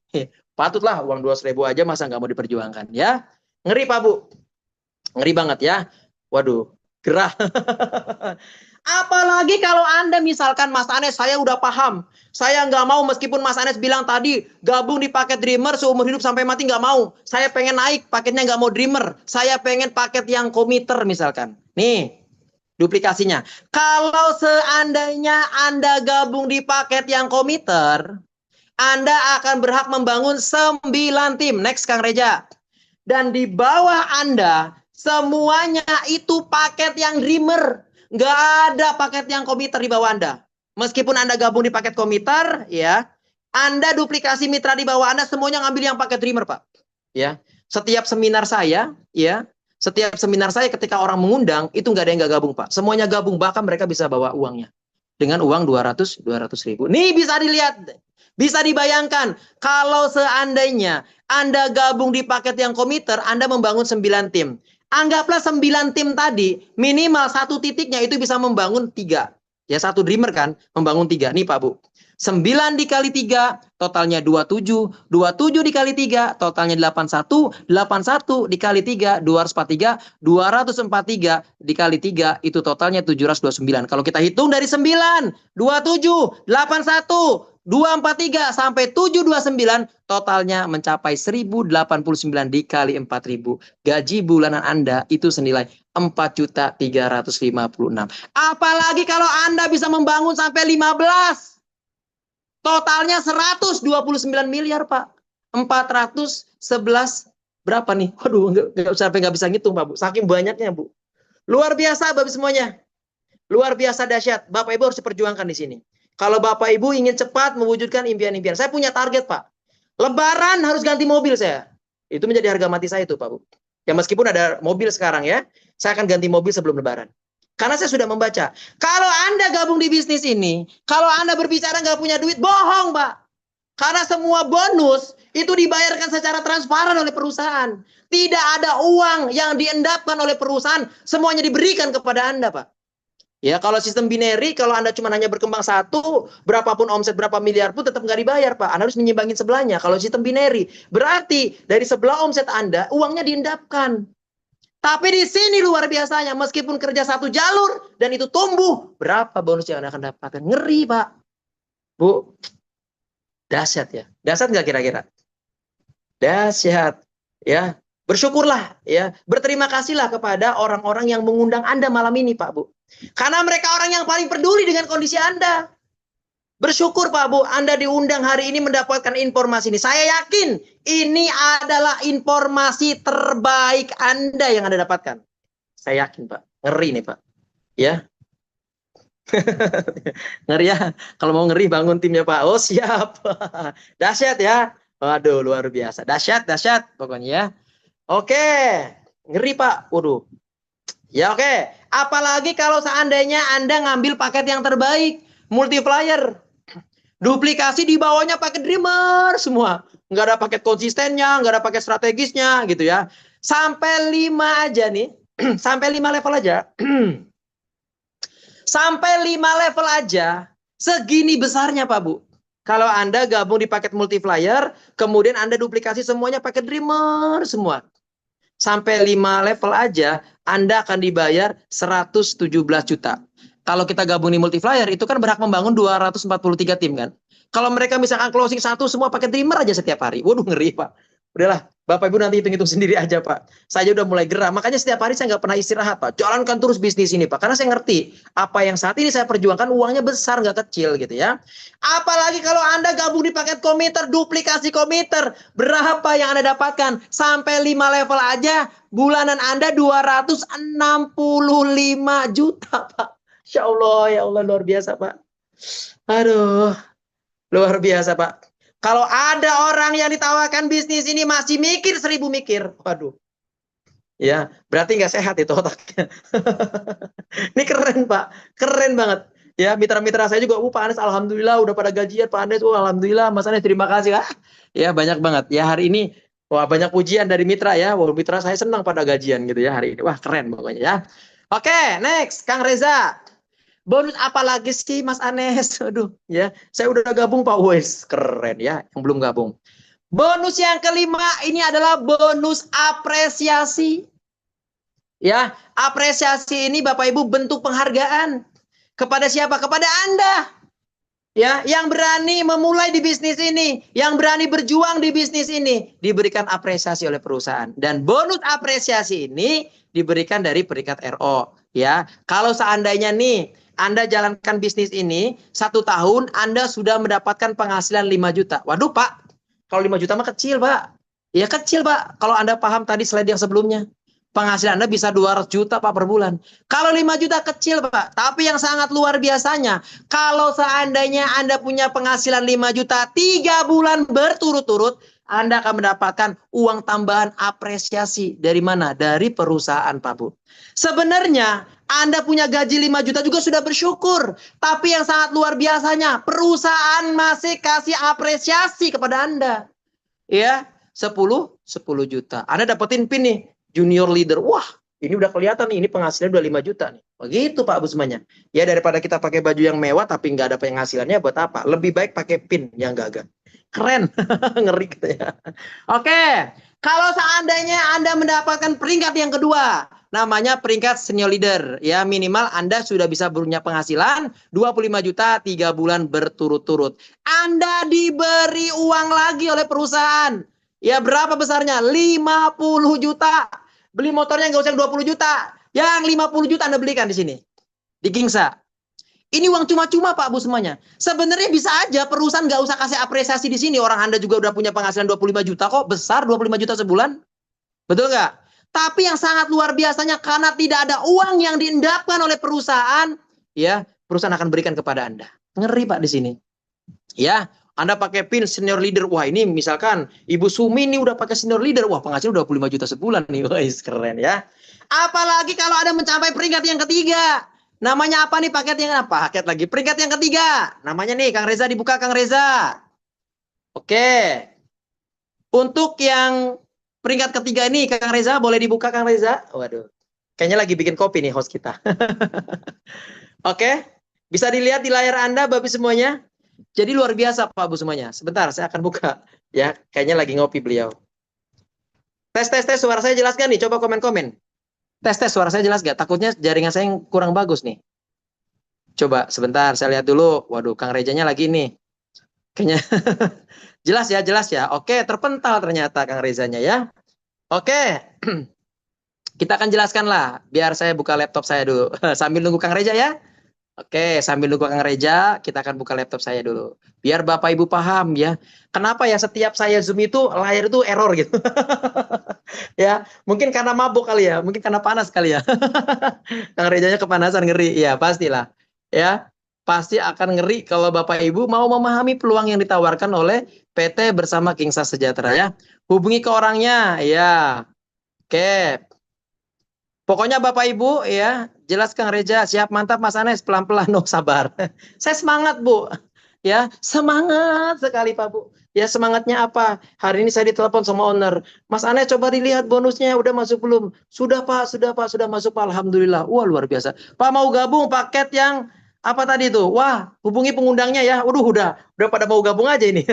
Patutlah, uang 200.000 aja masa nggak mau diperjuangkan ya. Ngeri Pak Bu. Ngeri banget ya. Waduh, gerah. Apalagi kalau Anda misalkan Mas Anes, saya udah paham. Saya nggak mau meskipun Mas Anes bilang tadi gabung di paket Dreamer seumur hidup sampai mati nggak mau. Saya pengen naik paketnya nggak mau Dreamer. Saya pengen paket yang komiter misalkan. Nih duplikasinya. Kalau seandainya Anda gabung di paket yang komiter, Anda akan berhak membangun 9 tim. Next Kang Reja. Dan di bawah Anda semuanya itu paket yang Dreamer. Nggak ada paket yang komiter di bawah Anda. Meskipun Anda gabung di paket komiter, ya, Anda duplikasi mitra di bawah Anda semuanya ngambil yang paket Dreamer, Pak. Ya, setiap seminar saya, ya, setiap seminar saya ketika orang mengundang itu nggak ada yang nggak gabung, Pak. Semuanya gabung, bahkan mereka bisa bawa uangnya dengan uang 200.000. Nih bisa dilihat. Bisa dibayangkan, kalau seandainya Anda gabung di paket yang komiter, Anda membangun 9 tim. Anggaplah 9 tim tadi, minimal satu titiknya itu bisa membangun 3. Ya, satu dreamer kan, membangun 3. Nih Pak Bu. 9 dikali 3, totalnya 27. 27 dikali 3, totalnya 81. 81 dikali 3, 243. 243 dikali 3, itu totalnya 729. Kalau kita hitung dari 9, 27, 81, 243 sampai 729, totalnya mencapai 1089 dikali 4000. Gaji bulanan Anda itu senilai 4.356. Apalagi kalau Anda bisa membangun sampai 15. Totalnya 129 miliar, Pak. 411 berapa nih? Waduh, sampai nggak bisa ngitung, Pak Bu. Saking banyaknya, Bu. Luar biasa, Bapak semuanya. Luar biasa dahsyat. Bapak Ibu harus diperjuangkan di sini. Kalau Bapak Ibu ingin cepat mewujudkan impian-impian. Saya punya target, Pak. Lebaran harus ganti mobil saya. Itu menjadi harga mati saya itu, Pak Bu. Ya meskipun ada mobil sekarang ya, saya akan ganti mobil sebelum Lebaran. Karena saya sudah membaca. Kalau Anda gabung di bisnis ini, kalau Anda berbicara nggak punya duit, bohong, Pak. Karena semua bonus itu dibayarkan secara transparan oleh perusahaan. Tidak ada uang yang diendapkan oleh perusahaan, semuanya diberikan kepada Anda, Pak. Ya, kalau sistem binary, kalau Anda cuma hanya berkembang satu, berapapun omset berapa miliar pun tetap nggak dibayar, Pak. Anda harus menyimbangin sebelahnya. Kalau sistem binary, berarti dari sebelah omset Anda, uangnya diendapkan. Tapi di sini luar biasanya, meskipun kerja satu jalur, dan itu tumbuh, berapa bonus yang Anda akan dapatkan? Ngeri, Pak. Bu, dahsyat ya. Dahsyat nggak kira-kira? Dahsyat. Ya, bersyukurlah ya, berterima kasihlah kepada orang-orang yang mengundang Anda malam ini, Pak Bu. Karena mereka orang yang paling peduli dengan kondisi Anda. Bersyukur Pak Bu, Anda diundang hari ini mendapatkan informasi ini. Saya yakin ini adalah informasi terbaik Anda yang Anda dapatkan. Saya yakin Pak, ngeri nih Pak. Ya. Ngeri ya, kalau mau ngeri bangun timnya Pak. Oh siap. Dahsyat ya. Waduh, luar biasa. Dahsyat, dahsyat pokoknya ya. Oke, ngeri Pak. Waduh. Ya oke. Apalagi kalau seandainya Anda ngambil paket yang terbaik, multiplier. Duplikasi di bawahnya paket dreamer semua. Nggak ada paket konsistennya, nggak ada paket strategisnya gitu ya. Sampai 5 aja nih. Sampai 5 level aja. Sampai 5 level aja. Segini besarnya Pak Bu. Kalau Anda gabung di paket multiplier, kemudian Anda duplikasi semuanya paket dreamer semua. Sampai 5 level aja, Anda akan dibayar 117 juta. Kalau kita gabung di multiplier, itu kan berhak membangun 243 tim kan. Kalau mereka misalkan closing satu, semua pakai dreamer aja setiap hari. Waduh, ngeri Pak. Udahlah, Bapak Ibu nanti hitung-hitung sendiri aja Pak. Saya udah mulai gerah, makanya setiap hari saya nggak pernah istirahat Pak. Jalankan terus bisnis ini Pak. Karena saya ngerti, apa yang saat ini saya perjuangkan uangnya besar, nggak kecil gitu ya. Apalagi kalau Anda gabung di paket komiter, duplikasi komiter. Berapa yang Anda dapatkan? Sampai 5 level aja, bulanan Anda 265 juta Pak. Insya Allah, ya Allah luar biasa Pak. Aduh, luar biasa Pak. Kalau ada orang yang ditawarkan bisnis ini masih mikir 1000 mikir, waduh. Ya, berarti nggak sehat itu otaknya. Ini keren Pak, keren banget. Ya, mitra-mitra saya juga, Pak Anes, alhamdulillah udah pada gajian, Pak Anes, alhamdulillah, Mas Anes, terima kasih. Ya, banyak banget. Ya, hari ini, wah banyak pujian dari mitra ya. Wah, mitra saya senang pada gajian gitu ya hari ini. Wah, keren pokoknya ya. Oke, next, Kang Reza. Bonus apa lagi sih Mas Anes? Aduh, ya. Saya udah gabung Pak Wes. Keren ya, yang belum gabung. Bonus yang kelima ini adalah bonus apresiasi. Ya, apresiasi ini Bapak Ibu bentuk penghargaan. Kepada siapa? Kepada Anda. Ya, yang berani memulai di bisnis ini, yang berani berjuang di bisnis ini, diberikan apresiasi oleh perusahaan. Dan bonus apresiasi ini diberikan dari peringkat RO. Ya, kalau seandainya nih Anda jalankan bisnis ini 1 tahun, Anda sudah mendapatkan penghasilan 5 juta. Waduh Pak, kalau 5 juta mah kecil Pak. Ya kecil Pak, kalau Anda paham tadi slide yang sebelumnya. Penghasilan Anda bisa 200 juta Pak per bulan. Kalau 5 juta kecil Pak, tapi yang sangat luar biasanya, kalau seandainya Anda punya penghasilan 5 juta 3 bulan berturut-turut, Anda akan mendapatkan uang tambahan apresiasi. Dari mana? Dari perusahaan Pak Bu. Sebenarnya Anda punya gaji 5 juta juga sudah bersyukur. Tapi yang sangat luar biasanya, perusahaan masih kasih apresiasi kepada Anda. Ya, 10 juta. Anda dapetin PIN nih, junior leader. Wah, ini udah kelihatan nih, ini penghasilan udah 5 juta nih. Begitu Pak Bu semuanya. Ya daripada kita pakai baju yang mewah tapi nggak ada penghasilannya, buat apa? Lebih baik pakai pin yang gagah. Keren, ngeri gitu ya. Oke, kalau seandainya Anda mendapatkan peringkat yang kedua, namanya peringkat senior leader. Ya minimal Anda sudah bisa punya penghasilan 25 juta 3 bulan berturut-turut. Anda diberi uang lagi oleh perusahaan. Ya berapa besarnya? 50 juta. Beli motornya nggak usah 20 juta. Yang 50 juta Anda belikan di sini. Di Gingsa. Ini uang cuma-cuma Pak Bu semuanya. Sebenarnya bisa aja perusahaan nggak usah kasih apresiasi di sini. Orang Anda juga udah punya penghasilan 25 juta kok. Besar 25 juta sebulan. Betul nggak? Tapi yang sangat luar biasanya karena tidak ada uang yang diendapkan oleh perusahaan. Ya, perusahaan akan berikan kepada Anda. Ngeri Pak di sini. Ya, Anda pakai pin senior leader. Wah ini misalkan Ibu Sumi ini udah pakai senior leader. Wah penghasilan 25 juta sebulan nih. Wah keren ya. Apalagi kalau ada mencapai peringkat yang ketiga. Namanya apa nih paket yang apa? Paket lagi. Peringkat yang ketiga. Namanya nih Kang Reza, dibuka Kang Reza. Oke. Untuk yang peringkat ketiga ini Kang Reza, boleh dibuka Kang Reza? Waduh. Kayaknya lagi bikin kopi nih host kita. Oke. Bisa dilihat di layar Anda Bapak semuanya. Jadi luar biasa Pak Bu semuanya. Sebentar saya akan buka. Ya, kayaknya lagi ngopi beliau. Tes suara saya jelas gak nih? Coba komen-komen. Tes suara saya jelas gak? Takutnya jaringan saya yang kurang bagus nih. Coba sebentar saya lihat dulu. Waduh, Kang Rejanya lagi nih. Kayaknya jelas ya. Oke, terpental ternyata Kang Rezanya ya. Oke. Kita akan jelaskan lah. Biar saya buka laptop saya dulu. Sambil nunggu Kang Reja ya. Oke, sambil nunggu Kang Reja, kita akan buka laptop saya dulu. Biar Bapak Ibu paham ya. Kenapa ya setiap saya Zoom itu layar itu error gitu. Ya, mungkin karena mabuk kali ya, mungkin karena panas kali ya. Kang Rejanya kepanasan ngeri. Ya, pastilah. Ya, pasti akan ngeri kalau Bapak Ibu mau memahami peluang yang ditawarkan oleh PT bersama Kingsa Sejahtera ya. Hubungi ke orangnya ya. Oke. Pokoknya Bapak Ibu ya, jelas Kang Reja, siap mantap Mas Anes, pelan-pelan, no sabar. Saya semangat Bu, ya semangat sekali Pak Bu. Ya semangatnya apa? Hari ini saya ditelepon sama owner, Mas Anes coba dilihat bonusnya udah masuk belum? Sudah Pak, sudah masuk Pak, Alhamdulillah. Wah luar biasa. Pak mau gabung paket yang apa tadi itu? Wah hubungi pengundangnya ya. Waduh udah pada mau gabung aja ini.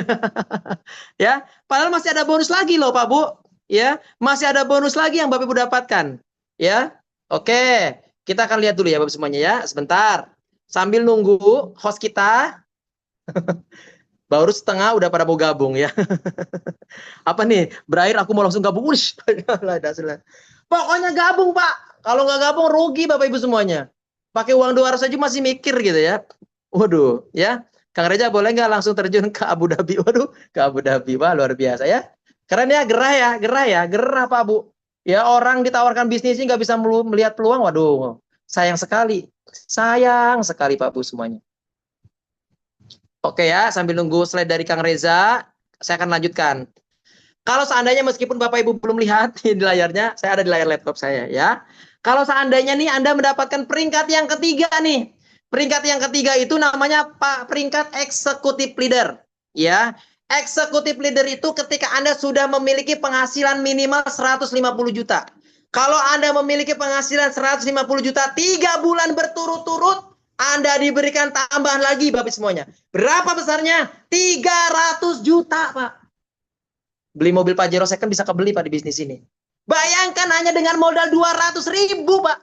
Ya, padahal masih ada bonus lagi loh Pak Bu. Ya, masih ada bonus lagi yang Bapak Ibu dapatkan. Ya, oke. Kita akan lihat dulu ya Bapak semuanya ya. Sebentar. Sambil nunggu host kita. Baru setengah udah pada mau gabung ya. Apa nih? Berakhir aku mau langsung gabung. Ush. Pokoknya gabung Pak. Kalau nggak gabung rugi Bapak Ibu semuanya. Pakai uang 200 aja masih mikir gitu ya. Waduh ya. Kang Reja boleh nggak langsung terjun ke Abu Dhabi? Waduh, ke Abu Dhabi. Wah luar biasa ya. Keren ya, gerah Pak Bu. Ya orang ditawarkan bisnis ini nggak bisa melihat peluang, waduh, sayang sekali Pak Bu semuanya. Oke ya, sambil nunggu slide dari Kang Reza, saya akan lanjutkan. Kalau seandainya meskipun Bapak Ibu belum lihat di layarnya, saya ada di layar laptop saya ya. Kalau seandainya nih Anda mendapatkan peringkat yang ketiga nih, peringkat yang ketiga itu namanya peringkat eksekutif leader, ya. Eksekutif leader itu ketika Anda sudah memiliki penghasilan minimal 150 juta. Kalau Anda memiliki penghasilan 150 juta 3 bulan berturut-turut, Anda diberikan tambahan lagi Bapak semuanya. Berapa besarnya? 300 juta Pak. Beli mobil Pajero second bisa kebeli Pak di bisnis ini. Bayangkan hanya dengan modal 200.000 Pak.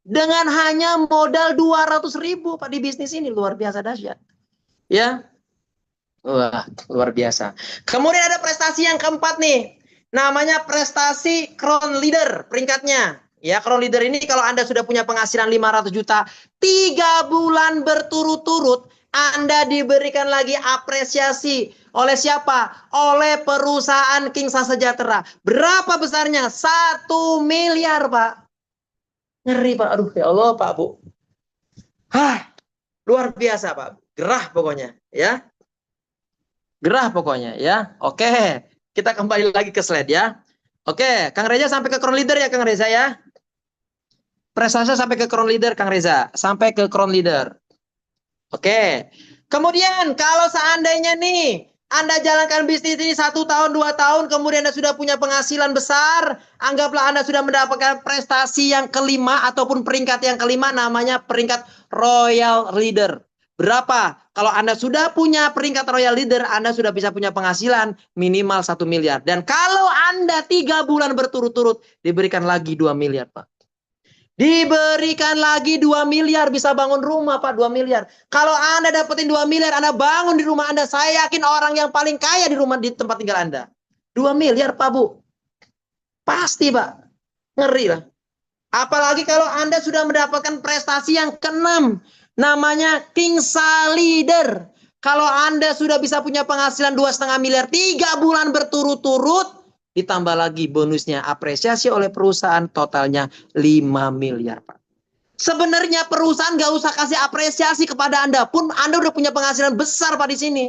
Dengan hanya modal 200.000 Pak di bisnis ini. Luar biasa dahsyat. Ya. Wah, luar biasa. Kemudian ada prestasi yang keempat nih. Namanya prestasi Crown Leader peringkatnya. Ya, Crown Leader ini kalau Anda sudah punya penghasilan 500 juta, 3 bulan berturut-turut, Anda diberikan lagi apresiasi. Oleh siapa? Oleh perusahaan Kingsa Sejahtera. Berapa besarnya? 1 miliar, Pak. Ngeri, Pak. Aduh, ya Allah, Pak, Bu. Hah, luar biasa, Pak. Gerah pokoknya, ya. Gerah pokoknya ya. Oke, kita kembali lagi ke slide ya. Oke, Kang Reza sampai ke Crown Leader ya Kang Reza ya. Prestasi sampai ke Crown Leader Kang Reza, sampai ke Crown Leader. Oke. Kemudian kalau seandainya nih Anda jalankan bisnis ini 1 tahun, 2 tahun, kemudian Anda sudah punya penghasilan besar. Anggaplah Anda sudah mendapatkan prestasi yang kelima ataupun peringkat yang kelima, namanya peringkat Royal Leader. Berapa? Kalau Anda sudah punya peringkat Royal Leader, Anda sudah bisa punya penghasilan minimal 1 miliar. Dan kalau Anda 3 bulan berturut-turut, diberikan lagi 2 miliar, Pak. Diberikan lagi 2 miliar, bisa bangun rumah, Pak, 2 miliar. Kalau Anda dapetin 2 miliar, Anda bangun di rumah Anda. Saya yakin orang yang paling kaya di rumah, di tempat tinggal Anda. 2 miliar, Pak, Bu. Pasti, Pak. Ngeri lah. Apalagi kalau Anda sudah mendapatkan prestasi yang keenam. Namanya Kingsa Leader. Kalau Anda sudah bisa punya penghasilan 2,5 miliar 3 bulan berturut-turut, ditambah lagi bonusnya apresiasi oleh perusahaan, totalnya 5 miliar, Pak. Sebenarnya perusahaan nggak usah kasih apresiasi kepada Anda pun, Anda udah punya penghasilan besar, Pak, di sini.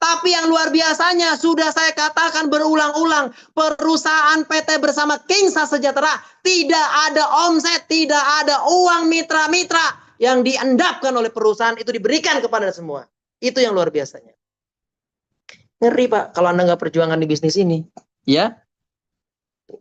Tapi yang luar biasanya, sudah saya katakan berulang-ulang, perusahaan PT bersama Kingsa Sejahtera tidak ada omset, tidak ada uang mitra-mitra yang diendapkan oleh perusahaan, itu diberikan kepada semua. Itu yang luar biasanya. Ngeri, Pak, kalau Anda nggak perjuangan di bisnis ini. Ya,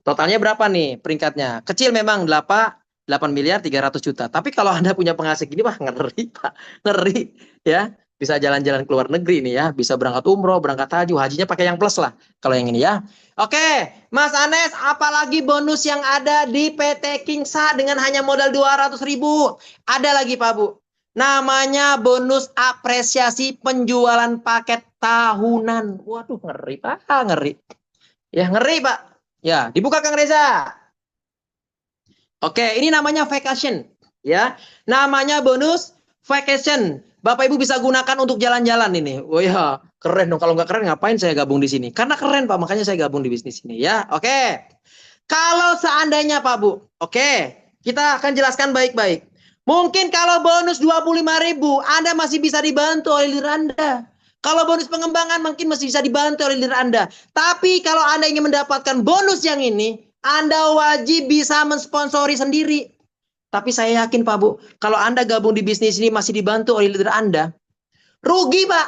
totalnya berapa nih peringkatnya? Kecil memang, 8 miliar 300 juta. Tapi kalau Anda punya penghasilan gini, Pak, ngeri, Pak. Ngeri, ya. Bisa jalan-jalan ke luar negeri nih ya. Bisa berangkat umroh, berangkat haji. Hajinya pakai yang plus lah. Kalau yang ini ya. Oke, Mas Anes, apalagi bonus yang ada di PT Kingsa dengan hanya modal 200.000? Ada lagi, Pak, Bu. Namanya bonus apresiasi penjualan paket tahunan. Waduh, ngeri, Pak. Ngeri. Ya, ngeri, Pak. Ya, dibuka Kang Reza. Oke, ini namanya vacation. Ya, namanya bonus vacation. Bapak Ibu bisa gunakan untuk jalan-jalan ini. Oh ya, keren dong. Kalau nggak keren, ngapain saya gabung di sini? Karena keren, Pak. Makanya saya gabung di bisnis ini. Ya, oke. Kalau seandainya, Pak, Bu. Oke, kita akan jelaskan baik-baik. Mungkin kalau bonus 25.000, Anda masih bisa dibantu oleh leader Anda. Kalau bonus pengembangan mungkin masih bisa dibantu oleh leader Anda. Tapi kalau Anda ingin mendapatkan bonus yang ini, Anda wajib bisa mensponsori sendiri. Tapi saya yakin, Pak, Bu, kalau Anda gabung di bisnis ini masih dibantu oleh leader Anda, rugi, Pak.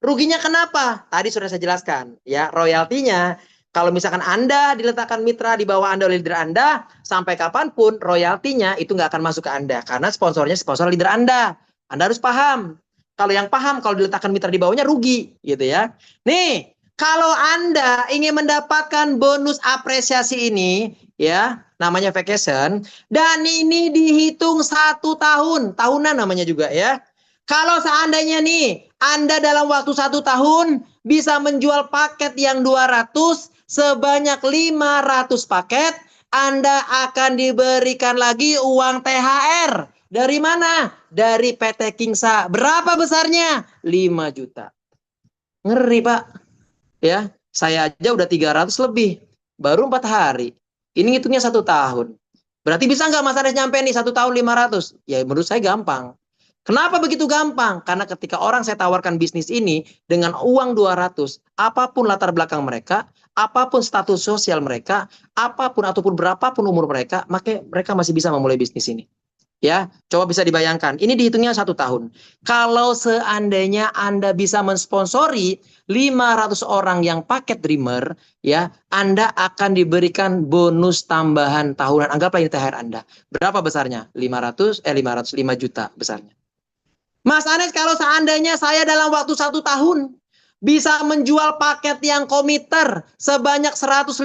Ruginya kenapa? Tadi sudah saya jelaskan. Ya, royaltinya, kalau misalkan Anda diletakkan mitra di bawah Anda oleh leader Anda, sampai kapanpun royaltinya itu nggak akan masuk ke Anda. Karena sponsornya sponsor leader Anda. Anda harus paham. Kalau yang paham, kalau diletakkan mitra di bawahnya rugi. Gitu ya. Nih, kalau Anda ingin mendapatkan bonus apresiasi ini, ya, namanya vacation, dan ini dihitung 1 tahun, tahunan namanya juga ya. Kalau seandainya nih, Anda dalam waktu 1 tahun bisa menjual paket yang 200 sebanyak 500 paket, Anda akan diberikan lagi uang THR. Dari mana? Dari PT Kingsa. Berapa besarnya? 5 juta. Ngeri, Pak. Ya, saya aja udah 300 lebih. Baru 4 hari. Ini hitungnya 1 tahun. Berarti bisa nggak Mas Anes nyampe nih 1 tahun 500? Ya menurut saya gampang. Kenapa begitu gampang? Karena ketika orang saya tawarkan bisnis ini dengan uang 200, apapun latar belakang mereka, apapun status sosial mereka, apapun ataupun berapapun umur mereka, maka mereka masih bisa memulai bisnis ini. Ya, coba bisa dibayangkan. Ini dihitungnya 1 tahun. Kalau seandainya Anda bisa mensponsori 500 orang yang paket Dreamer, ya, Anda akan diberikan bonus tambahan tahunan. Anggaplah ini THR Anda. Berapa besarnya? 5 juta besarnya. Mas Anes, kalau seandainya saya dalam waktu 1 tahun bisa menjual paket yang komiter sebanyak 150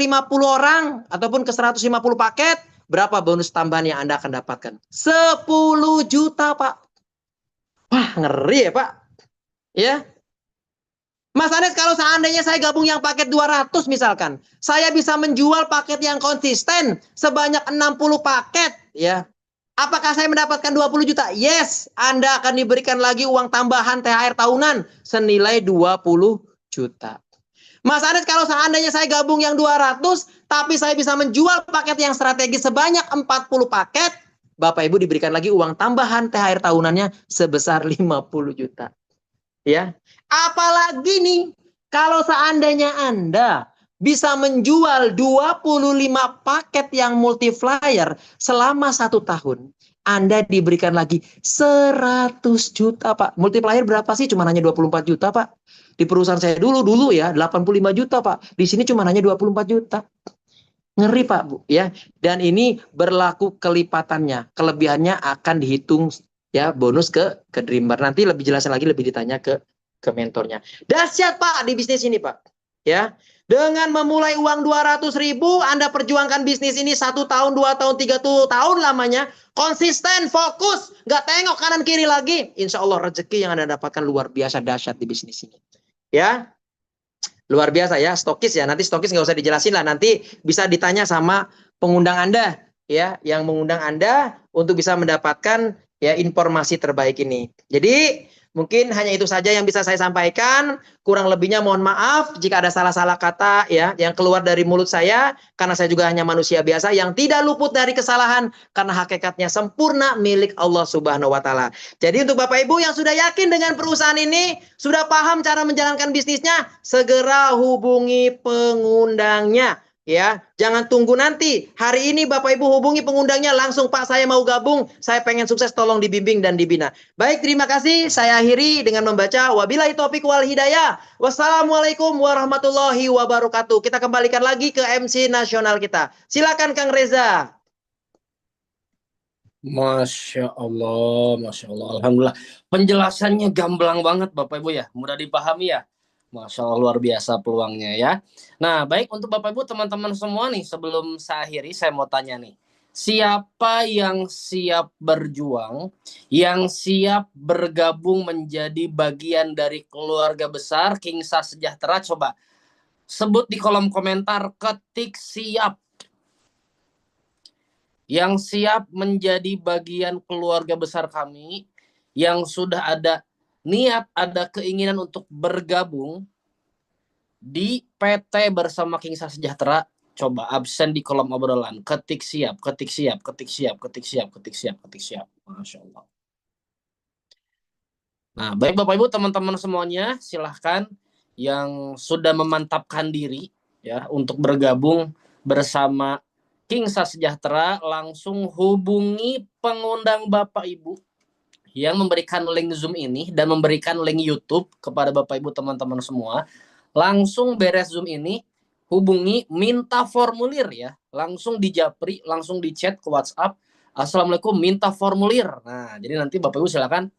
orang ataupun ke 150 paket, berapa bonus tambahan yang Anda akan dapatkan? 10 juta, Pak. Wah, ngeri ya, Pak. Ya. Mas Anes, kalau seandainya saya gabung yang paket 200 misalkan, saya bisa menjual paket yang konsisten sebanyak 60 paket, ya. Apakah saya mendapatkan 20 juta? Yes, Anda akan diberikan lagi uang tambahan THR tahunan senilai 20 juta. Mas Anes, kalau seandainya saya gabung yang 200, tapi saya bisa menjual paket yang strategis sebanyak 40 paket, Bapak Ibu diberikan lagi uang tambahan THR tahunannya sebesar 50 juta. Ya. Apalagi nih, kalau seandainya Anda bisa menjual 25 paket yang multiplier selama 1 tahun, Anda diberikan lagi 100 juta, Pak. Multiplier berapa sih? Cuma hanya 24 juta, Pak. Di perusahaan saya dulu ya 85 juta, Pak. Di sini cuma hanya 24 juta. Ngeri, Pak, Bu, ya. Dan ini berlaku kelipatannya. Kelebihannya akan dihitung ya bonus ke Dreamer. Nanti lebih jelas lagi, lebih ditanya ke mentornya. Dahsyat, Pak, di bisnis ini, Pak. Ya. Dengan memulai uang 200.000, Anda perjuangkan bisnis ini 1 tahun, 2 tahun, 3 tahun lamanya. Konsisten, fokus, nggak tengok kanan kiri lagi. Insya Allah rezeki yang Anda dapatkan luar biasa dahsyat di bisnis ini. Ya, luar biasa ya, stokis ya. Nanti stokis nggak usah dijelasin lah. Nanti bisa ditanya sama pengundang Anda ya, yang mengundang Anda untuk bisa mendapatkan ya informasi terbaik ini. Jadi mungkin hanya itu saja yang bisa saya sampaikan. Kurang lebihnya mohon maaf jika ada salah-salah kata ya yang keluar dari mulut saya, karena saya juga hanya manusia biasa yang tidak luput dari kesalahan, karena hakikatnya sempurna milik Allah Subhanahu wa taala. Jadi untuk Bapak Ibu yang sudah yakin dengan perusahaan ini, sudah paham cara menjalankan bisnisnya, segera hubungi pengundangnya. Ya, jangan tunggu nanti. Hari ini Bapak Ibu hubungi pengundangnya langsung, Pak, saya mau gabung, saya pengen sukses, tolong dibimbing dan dibina. Baik, terima kasih. Saya akhiri dengan membaca wabillahi taufik wal hidayah. Wassalamualaikum warahmatullahi wabarakatuh. Kita kembalikan lagi ke MC nasional kita. Silakan Kang Reza. Masya Allah, Masya Allah. Alhamdulillah. Penjelasannya gamblang banget Bapak Ibu ya. Mudah dipahami ya. Masya Allah, luar biasa peluangnya ya. Nah, baik untuk Bapak Ibu teman-teman semua nih. Sebelum saya akhiri, saya mau tanya nih. Siapa yang siap berjuang, yang siap bergabung menjadi bagian dari keluarga besar Kingsa Sejahtera? Coba sebut di kolom komentar, ketik siap. Yang siap menjadi bagian keluarga besar kami, yang sudah ada niat, ada keinginan untuk bergabung di PT bersama Kingsa Sejahtera, coba absen di kolom obrolan, ketik siap, ketik siap, ketik siap, ketik siap, ketik siap, ketik siap. Masya Allah. Nah, baik Bapak Ibu teman-teman semuanya, silahkan yang sudah memantapkan diri ya untuk bergabung bersama Kingsa Sejahtera, langsung hubungi pengundang Bapak Ibu yang memberikan link Zoom ini dan memberikan link YouTube kepada Bapak Ibu teman-teman semua. Langsung beres Zoom ini, hubungi, minta formulir ya. Langsung di japri, langsung di chat ke WhatsApp. Assalamualaikum, minta formulir. Nah, jadi nanti Bapak Ibu silakan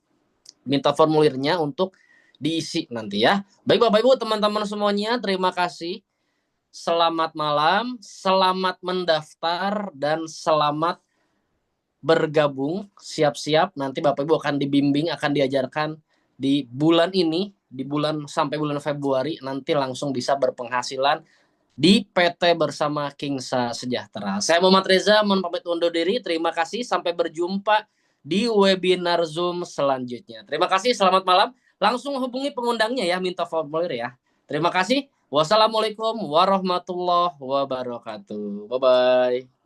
minta formulirnya untuk diisi nanti ya. Baik Bapak Ibu teman-teman semuanya, terima kasih. Selamat malam, selamat mendaftar, dan selamat bergabung. Siap-siap, nanti Bapak Ibu akan dibimbing, akan diajarkan di bulan ini, di bulan sampai bulan Februari, nanti langsung bisa berpenghasilan di PT bersama Kingsa Sejahtera. Saya Muhammad Reza, mohon pamit undur diri. Terima kasih, sampai berjumpa di webinar Zoom selanjutnya. Terima kasih, selamat malam. Langsung hubungi pengundangnya ya, minta formulir ya. Terima kasih. Wassalamualaikum warahmatullahi wabarakatuh. Bye-bye.